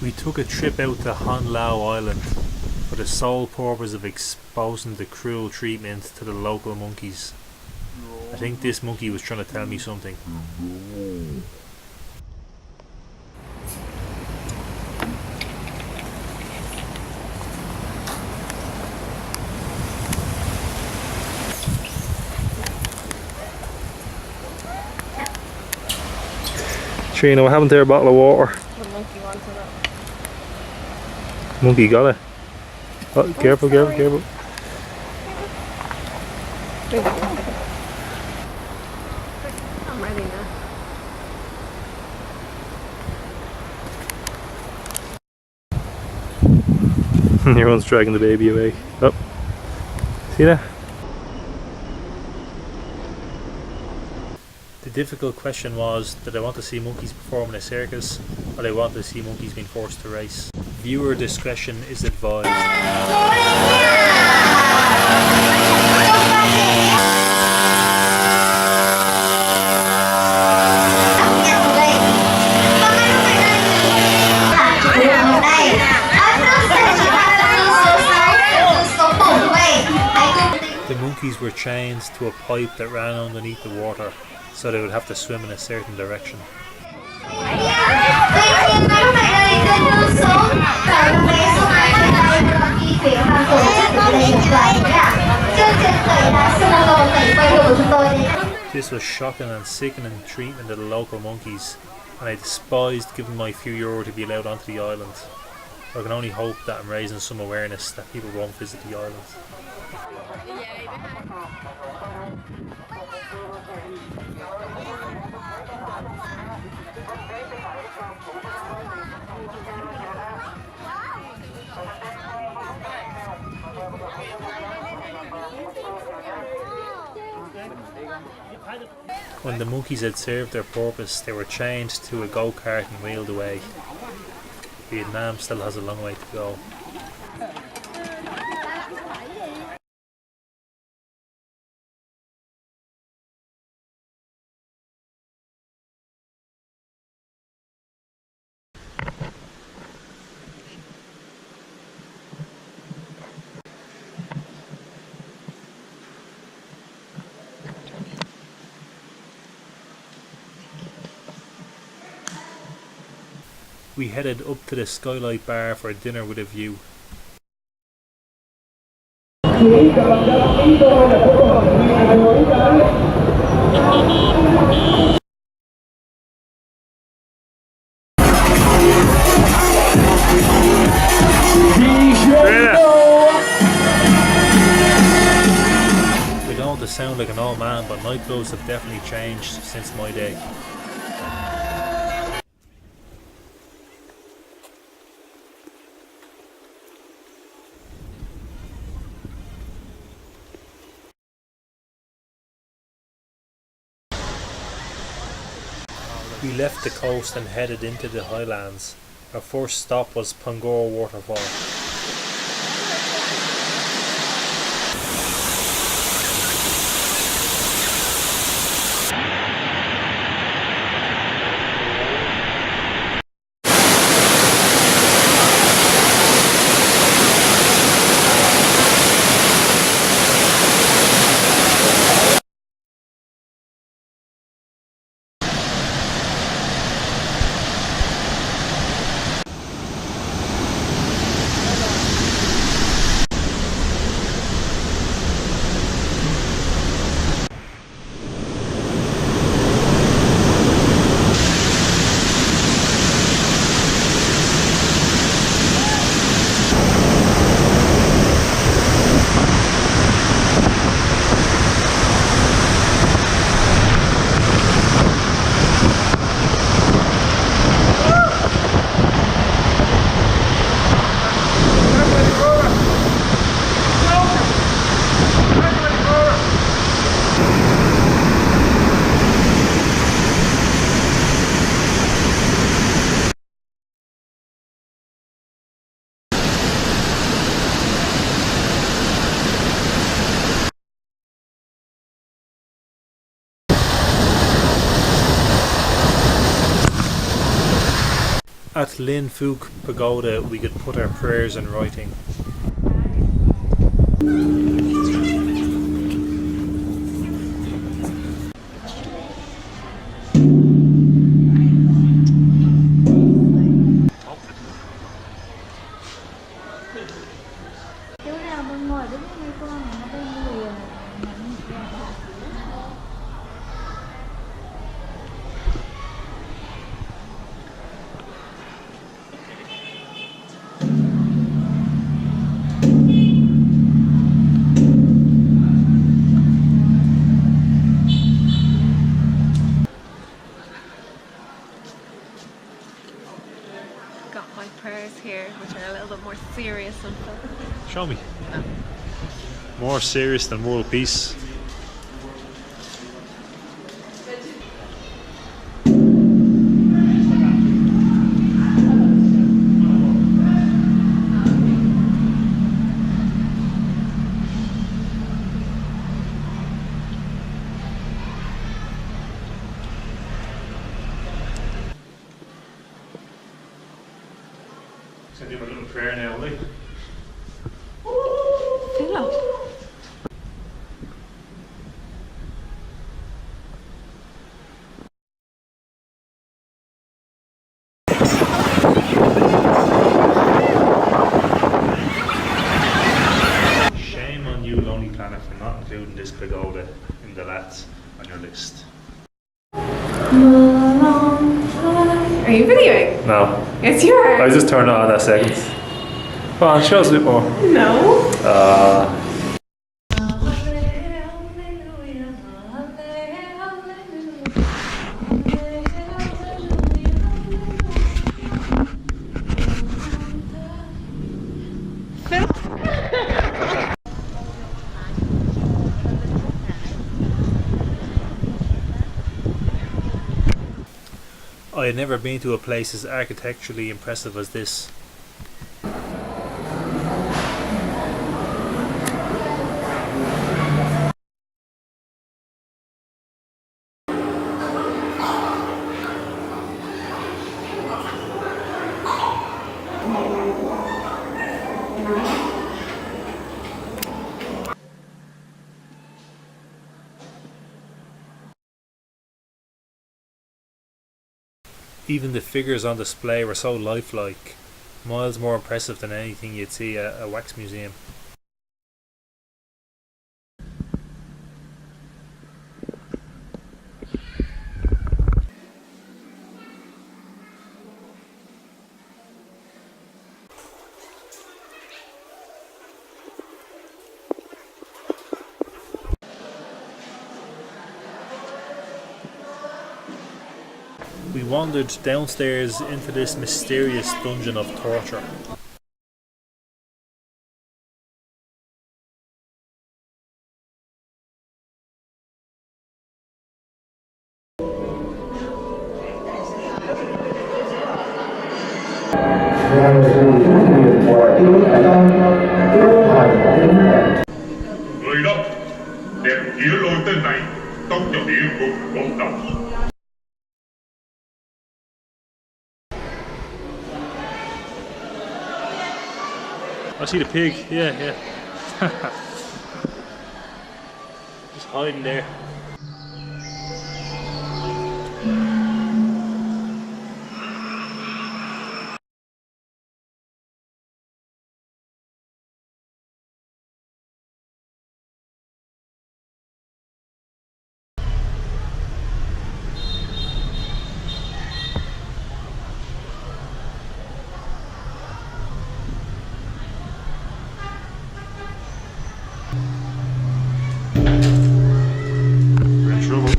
We took a trip out to Hanoi Island for the sole purpose of exposing the cruel treatment to the local monkeys. I think this monkey was trying to tell me something. Trina, what happened to a bottle of water? The monkey wanted it. Monkey got it. Oh, careful, careful, careful. I'm ready now. Everyone's dragging the baby away. Oh, see that? The difficult question was, did I want to see monkeys perform in a circus, or did I want to see monkeys being forced to race? Viewer discretion is advised. The monkeys were chained to a pipe that ran underneath the water, so they would have to swim in a certain direction. This was shocking and sickening treatment of the local monkeys, and I despised giving my few euro to be allowed onto the island. I can only hope that I'm raising some awareness that people won't visit the island. When the monkeys had served their purpose, they were chained to a go-kart and wheeled away. Vietnam still has a long way to go. We headed up to the Skylight Bar for a dinner with a view. We don't want to sound like an old man, but nightclubs have definitely changed since my day. We left the coast and headed into the highlands. Our first stop was Pangor Waterfall. At Lin Fook Pagoda we could put our prayers in writing. Chú nào bên ngoài đứng với con nó bên người got my prayers here, which are a little bit more serious and stuff. Show me. More serious than world peace. So do a little prayer now, will you? Hello. Shame on you, Lonely Planet, for not including this pagoda in the lats on your list. Are you videoing? No. Yes, you are. I just turned it on that second. Come on, show us a bit more. No. I had never been to a place as architecturally impressive as this. Even the figures on display were so lifelike, miles more impressive than anything you'd see at a wax museum. We wandered downstairs into this mysterious dungeon of torture. Người đâu, đem phía lôi tên này tống vào địa ngục một đồng. I see the pig, yeah. Just hiding there. We're in trouble.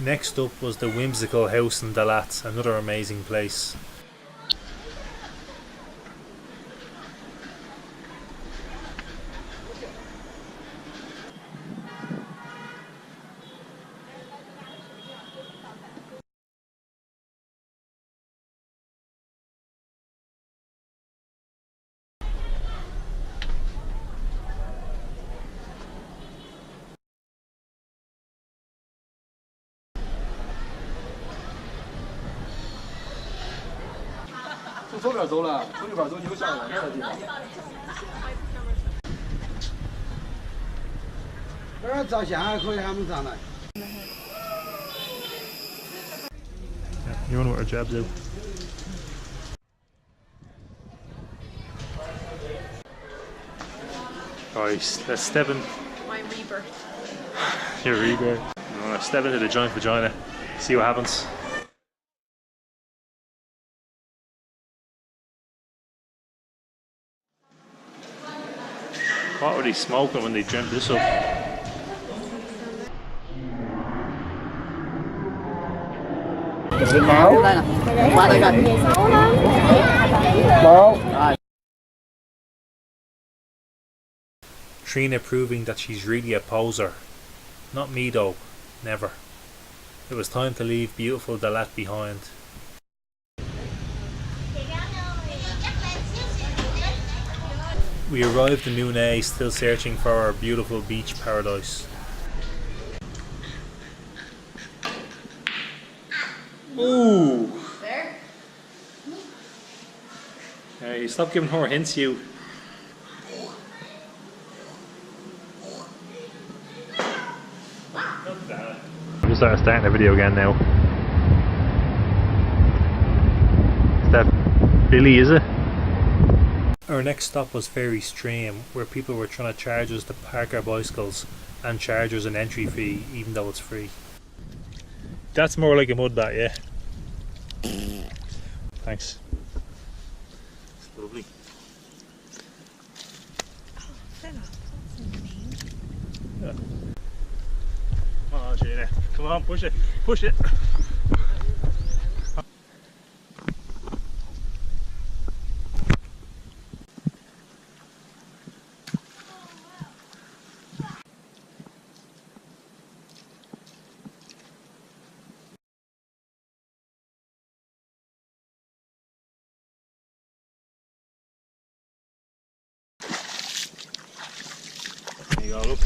Next up was the whimsical house in Dalat, another amazing place. 后边走了，从这边走就下来那个地方。这儿照相还可以，还没上来。 You wonder what our jobs do. Right, let's step in. My rebirth. Your rebirth. Let's step into the giant vagina. See what happens. What were they smoking when they dreamt this up? Trina proving that she's really a poser. Not me though, never. It was time to leave beautiful Dalat behind. We arrived in Hanoi, still searching for our beautiful beach paradise. Ooh! There? Hey, stop giving her hints, you. We'll start starting the video again now. Is that Billy, is it? Our next stop was Ferry Stream, where people were trying to charge us to park our bicycles and charge us an entry fee, even though it's free. That's more like a mud bat, yeah. Thanks. It's lovely. Yeah. Come on, Gina. Come on, push it. Push it. There you go, look.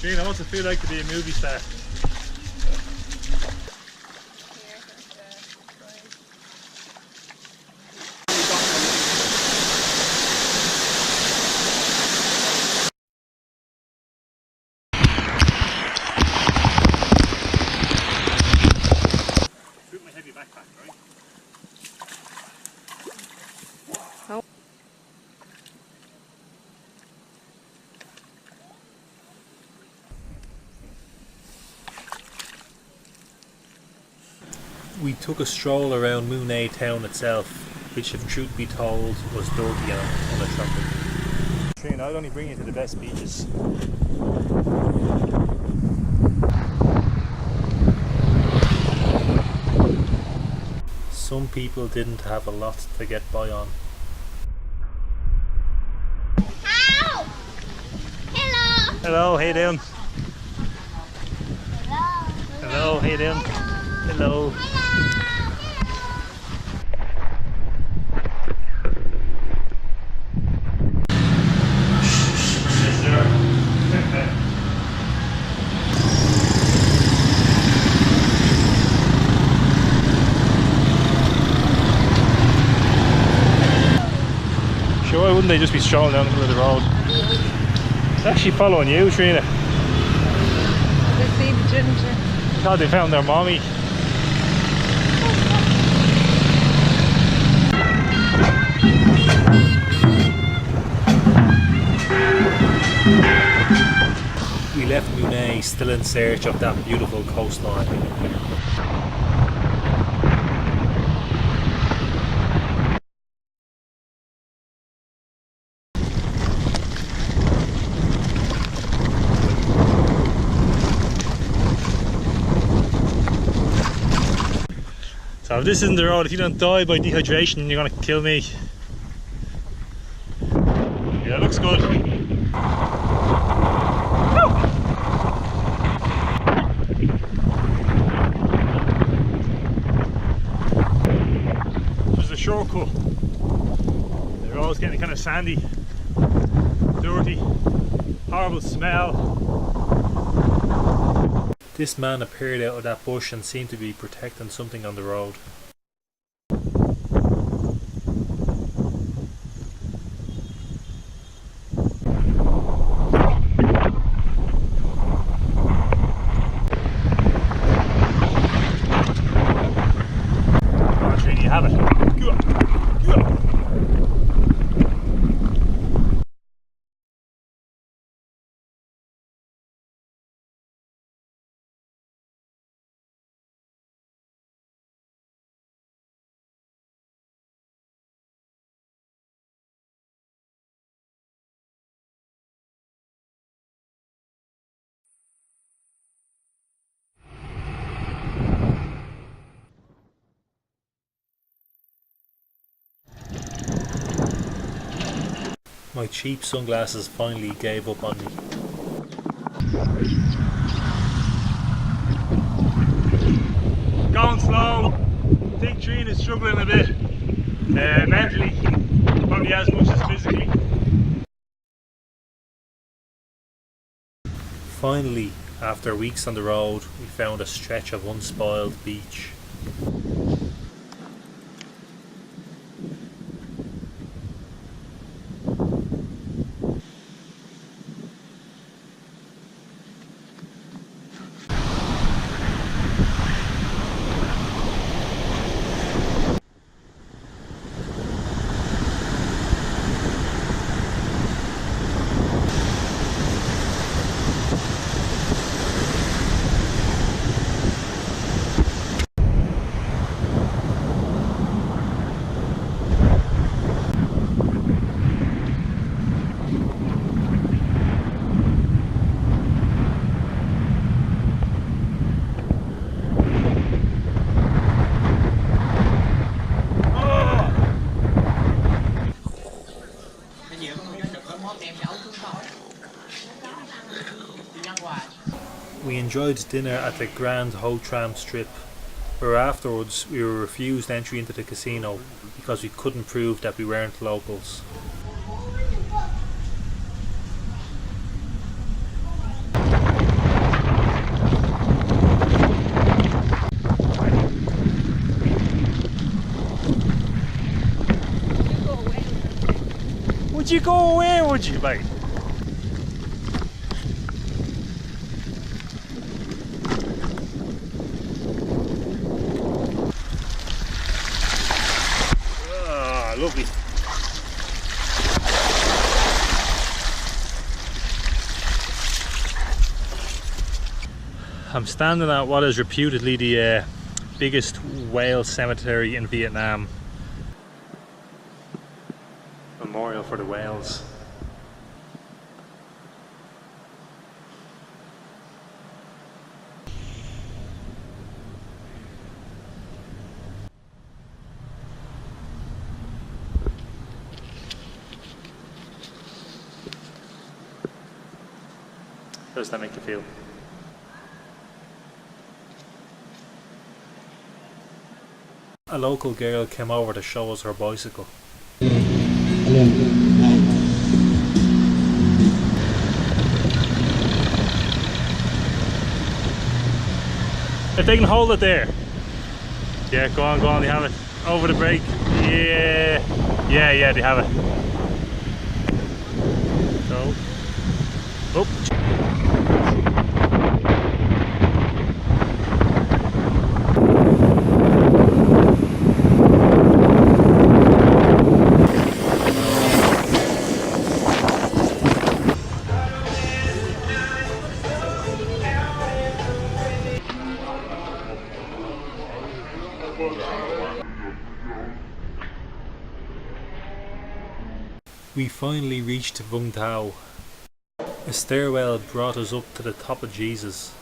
Gina, what's it feel like to be a movie star? Put my heavy backpack, right? We took a stroll around Hanoi town itself, which if truth be told was dirty and unattractive. Train, I'd only bring you to the best beaches. Some people didn't have a lot to get by on. Hello. Hello. Hello, how you doing? Hello. Hello, how you doing? Hello. Sure, why wouldn't they just be strolling down the middle of the road? It's actually following you, Trina. They see the ginger. God, they found their mommy. We left Hanoi still in search of that beautiful coastline. So if this isn't the road, if you don't die by dehydration, you're gonna kill me. Yeah, it looks good. There's a shortcut. They're always getting kind of sandy, dirty, horrible smell. This man appeared out of that bush and seemed to be protecting something on the road. You have it. Go on. Go on. My cheap sunglasses finally gave up on me. Going slow. I think Trina is struggling a bit. Mentally, probably as much as physically. Finally, after weeks on the road, we found a stretch of unspoiled beach. We enjoyed dinner at the Grand Ho Tram Strip, where afterwards we were refused entry into the casino because we couldn't prove that we weren't locals. Would you go away, would you, mate? Lovely. I'm standing at what is reputedly the biggest whale cemetery in Vietnam. Memorial for the whales. How does that make you feel? A local girl came over to show us her bicycle. If they can hold it there. Yeah, go on, they have it. Over the brake. Yeah, they have it. So. Oh. We finally reached Vung Tau. A stairwell brought us up to the top of Jesus.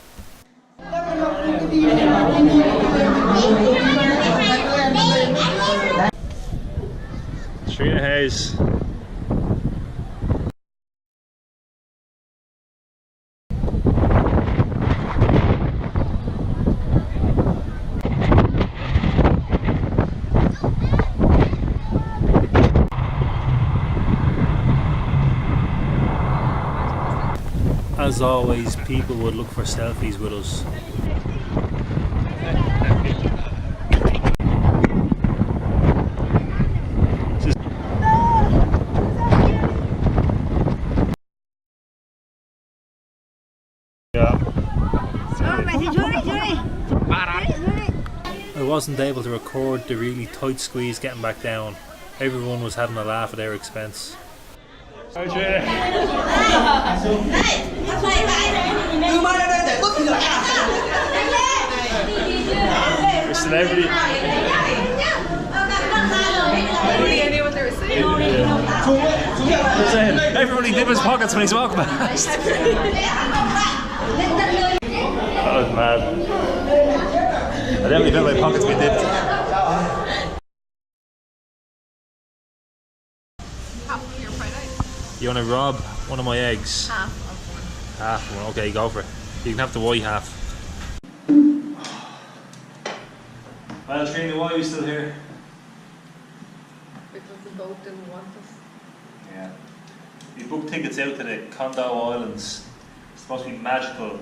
Trina Hayes. As always, people would look for selfies with us. I wasn't able to record the really tight squeeze getting back down. Everyone was having a laugh at their expense. You're celebrity. Nobody knew what they were saying. Everybody dip his pockets when he's walking past. That was mad. I definitely felt my pockets be dipped. Your fried egg. You want to rob one of my eggs? Half of one. Half one. Okay, go for it. You can have the white half. Well, Trina, why are you still here? Because the boat didn't want us. Yeah. We booked tickets out to the Condo Islands. It's supposed to be magical.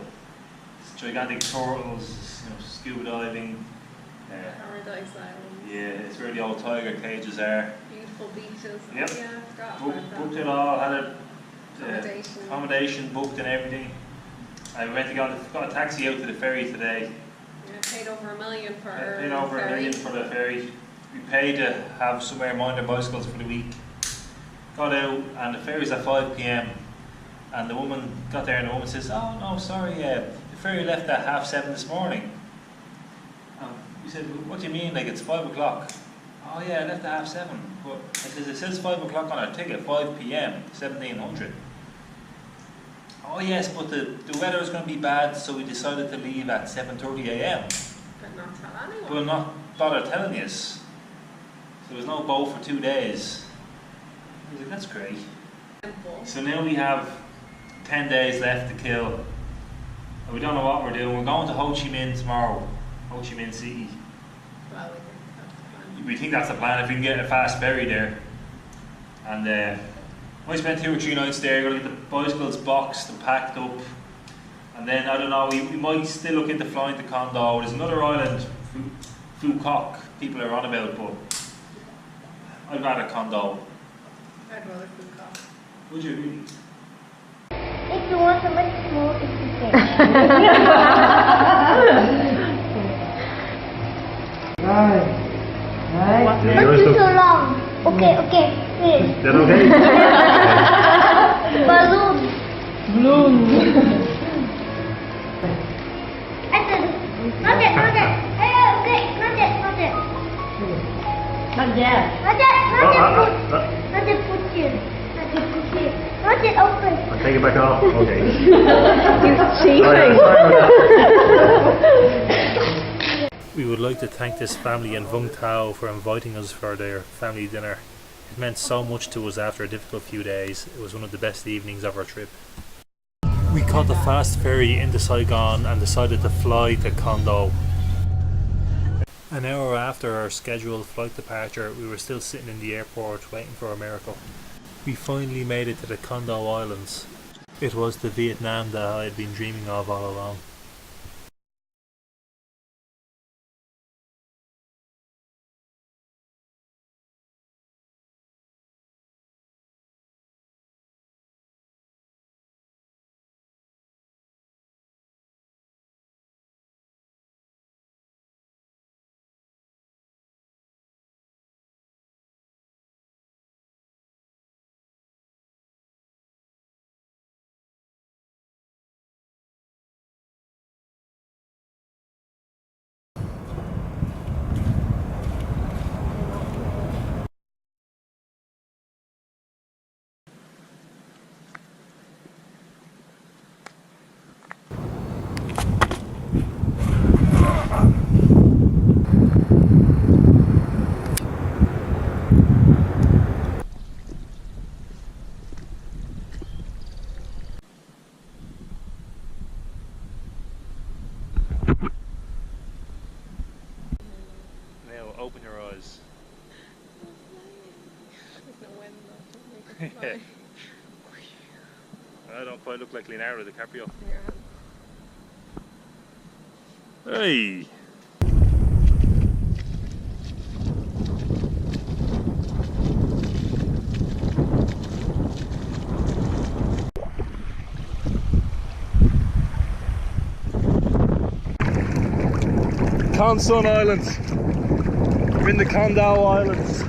It's gigantic turtles, scuba diving. Paradise Island. Yeah, it's where the old tiger cages are. Beautiful beaches. Yep. Oh, yeah, I forgot about Booked that. it all, had Accommodation. booked and everything. I went to got a taxi out to the ferry today. Yeah, paid over $1 million for our Paid over $1 million for the ferry. We paid to have somewhere mind their bicycles for the week. Got out and the ferry's at 5 p.m. and the woman got there and the woman says, "Oh no, sorry, the ferry left at 7:30 this morning." We said, "What do you mean? Like it's 5 o'clock?" "Oh yeah, I left at 7:30. But I says, "It says 5 o'clock on our ticket, 5 p.m. 1700. "Oh yes, but the weather was going to be bad, so we decided to leave at 7:30 a.m. But not tell anyone. But not bother telling us. So there was no boat for 2 days." I was like, "That's great." Simple. So now we have 10 days left to kill. And we don't know what we're doing. We're going to Ho Chi Minh tomorrow. Ho Chi Minh City. Well, we think that's the plan. We think that's the plan if we can get a fast ferry there. And I spent 2 or 3 nights there, got to get the bicycles boxed and packed up. And then, I don't know, we might still look into flying to Condo. There's another island, Phu Quoc, people are on about, but I'd rather Condo. I'd rather food cost. Would you really? If you want something small, it's okay. But it's so long. Okay, finish. Is that okay? Balloon. Not yet. Hey, okay, not yet. Not yet. Put here. Not yet open. I'll take it back off. Okay. We would like to thank this family in Vung Tau for inviting us for their family dinner. It meant so much to us after a difficult few days. It was one of the best evenings of our trip. We caught the fast ferry into Saigon and decided to fly to Condo. An hour after our scheduled flight departure, we were still sitting in the airport waiting for a miracle. We finally made it to the Condo Islands. It was the Vietnam that I had been dreaming of all along. I look like Leonardo DiCaprio. Hey! Conson Islands. We're in the Condau Islands.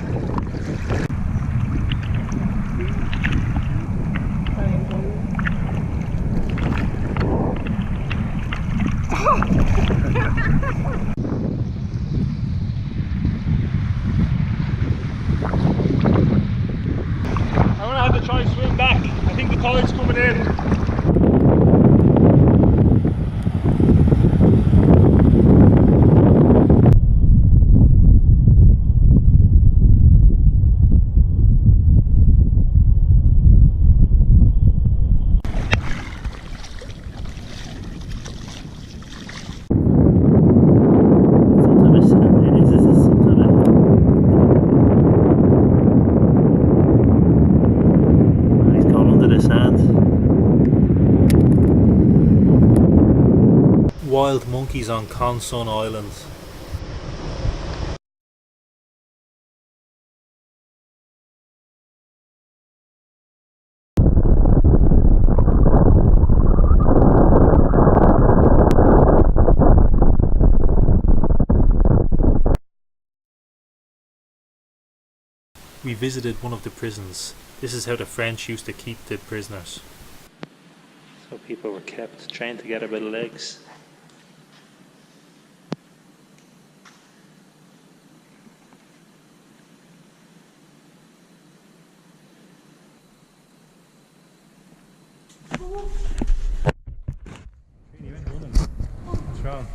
I'm gonna have to try and swim back. I think the tide's coming in. Wild monkeys on Conson Island. We visited one of the prisons. This is how the French used to keep the prisoners. So people were kept trained together by the legs. What's wrong?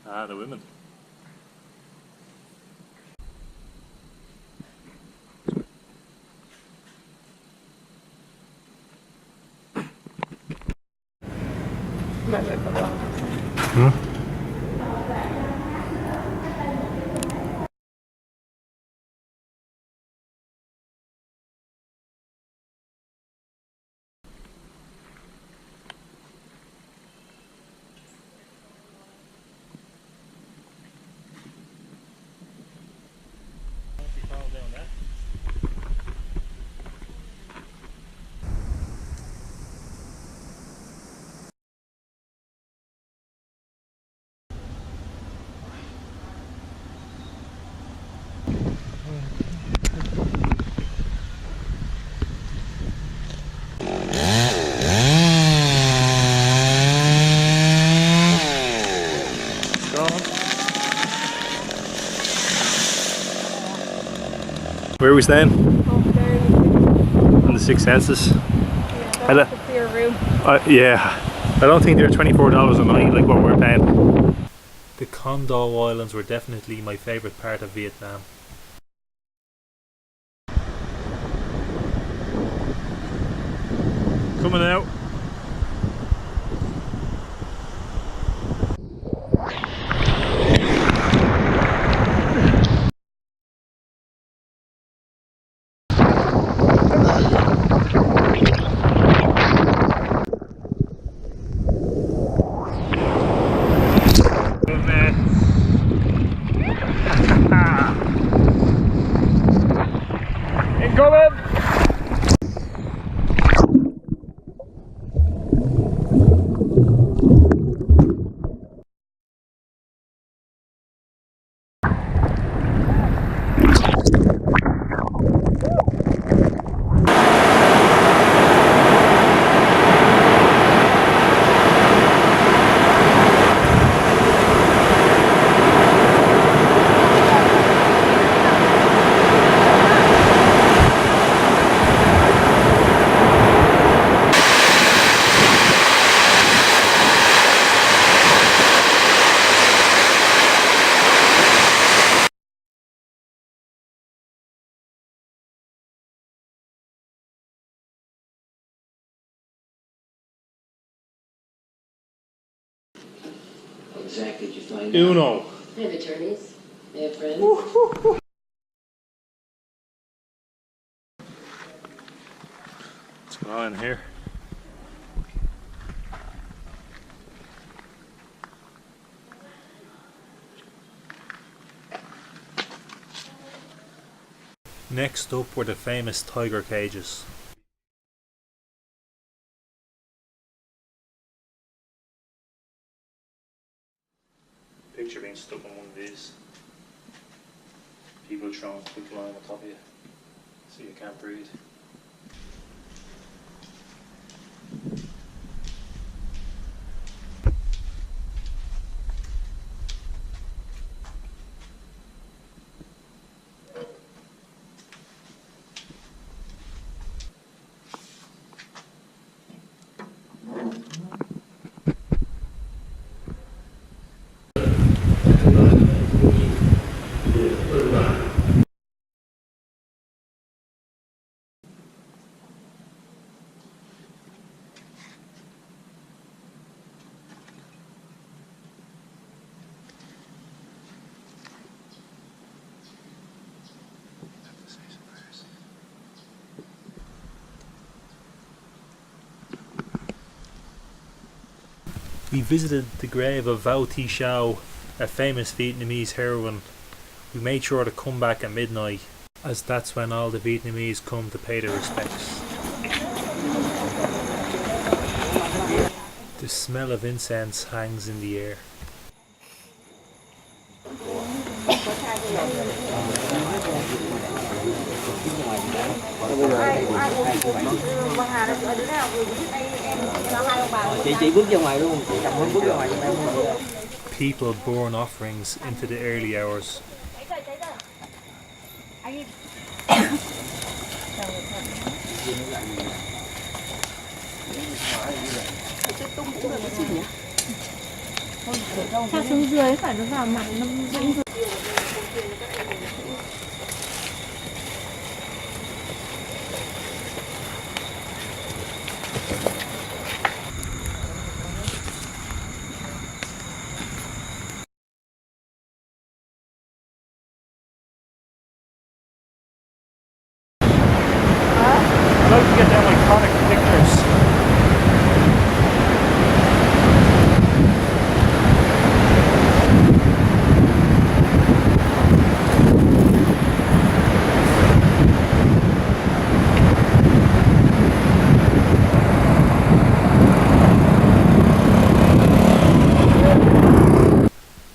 Ah, the women. Where are we staying? Over there in In the Six Senses. yeah, that's the clear room. Yeah, I don't think they're $24 a night like what we're paying. The Condau Islands were definitely my favourite part of Vietnam. Coming out. exact did you find out? Uno. I have attorneys. I have friends. What's going on here? Next up were the famous tiger cages. Picture being stuck in one of these. People throwing quick line on top of you so you can't breathe. We visited the grave of Vo Thi Sao, a famous Vietnamese heroine. We made sure to come back at midnight, as that's when all the Vietnamese come to pay their respects. The smell of incense hangs in the air. People burn offerings into the early hours. Cho xuống dưới phải nó vào mặt nó rãnh. I'd like to get them iconic pictures.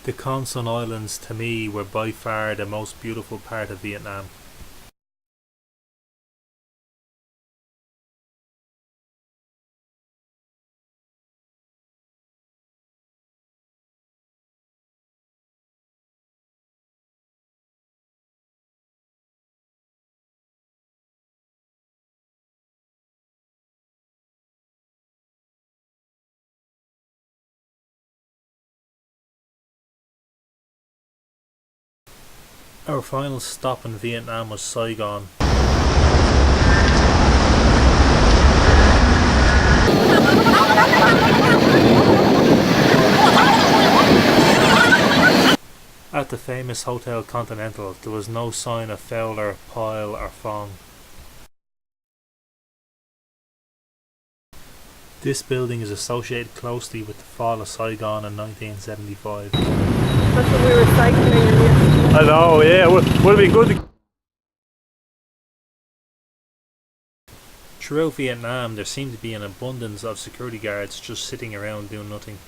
The Con Son Islands to me were by far the most beautiful part of Vietnam. Our final stop in Vietnam was Saigon. At the famous Hotel Continental, there was no sign of Fowler, Pyle or Phong. This building is associated closely with the fall of Saigon in 1975. That's what we were cycling in. I know, yeah, would have been good to... Throughout Vietnam, there seemed to be an abundance of security guards just sitting around doing nothing.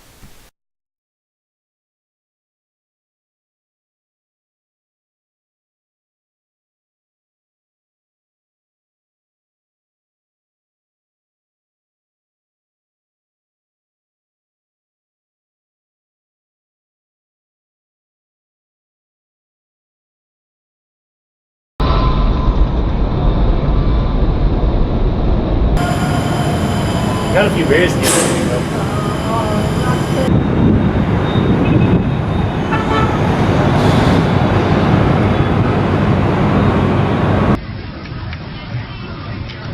Got a few beers to get in, though.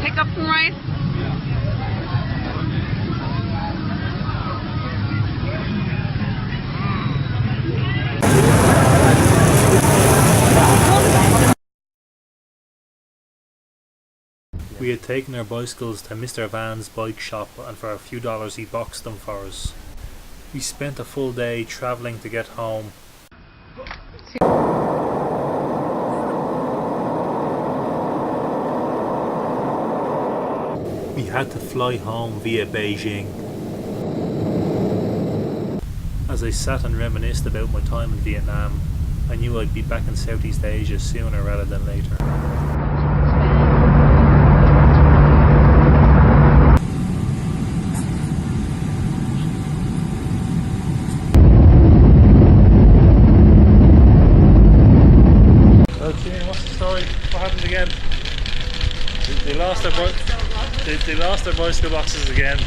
Pick up some rice. We had taken our bicycles to Mr. Van's bike shop, and for a few dollars he boxed them for us. We spent a full day travelling to get home. We had to fly home via Beijing. As I sat and reminisced about my time in Vietnam, I knew I'd be back in Southeast Asia sooner rather than later. Well, Gene, what's the story? What happened again? They lost their bicycle boxes again.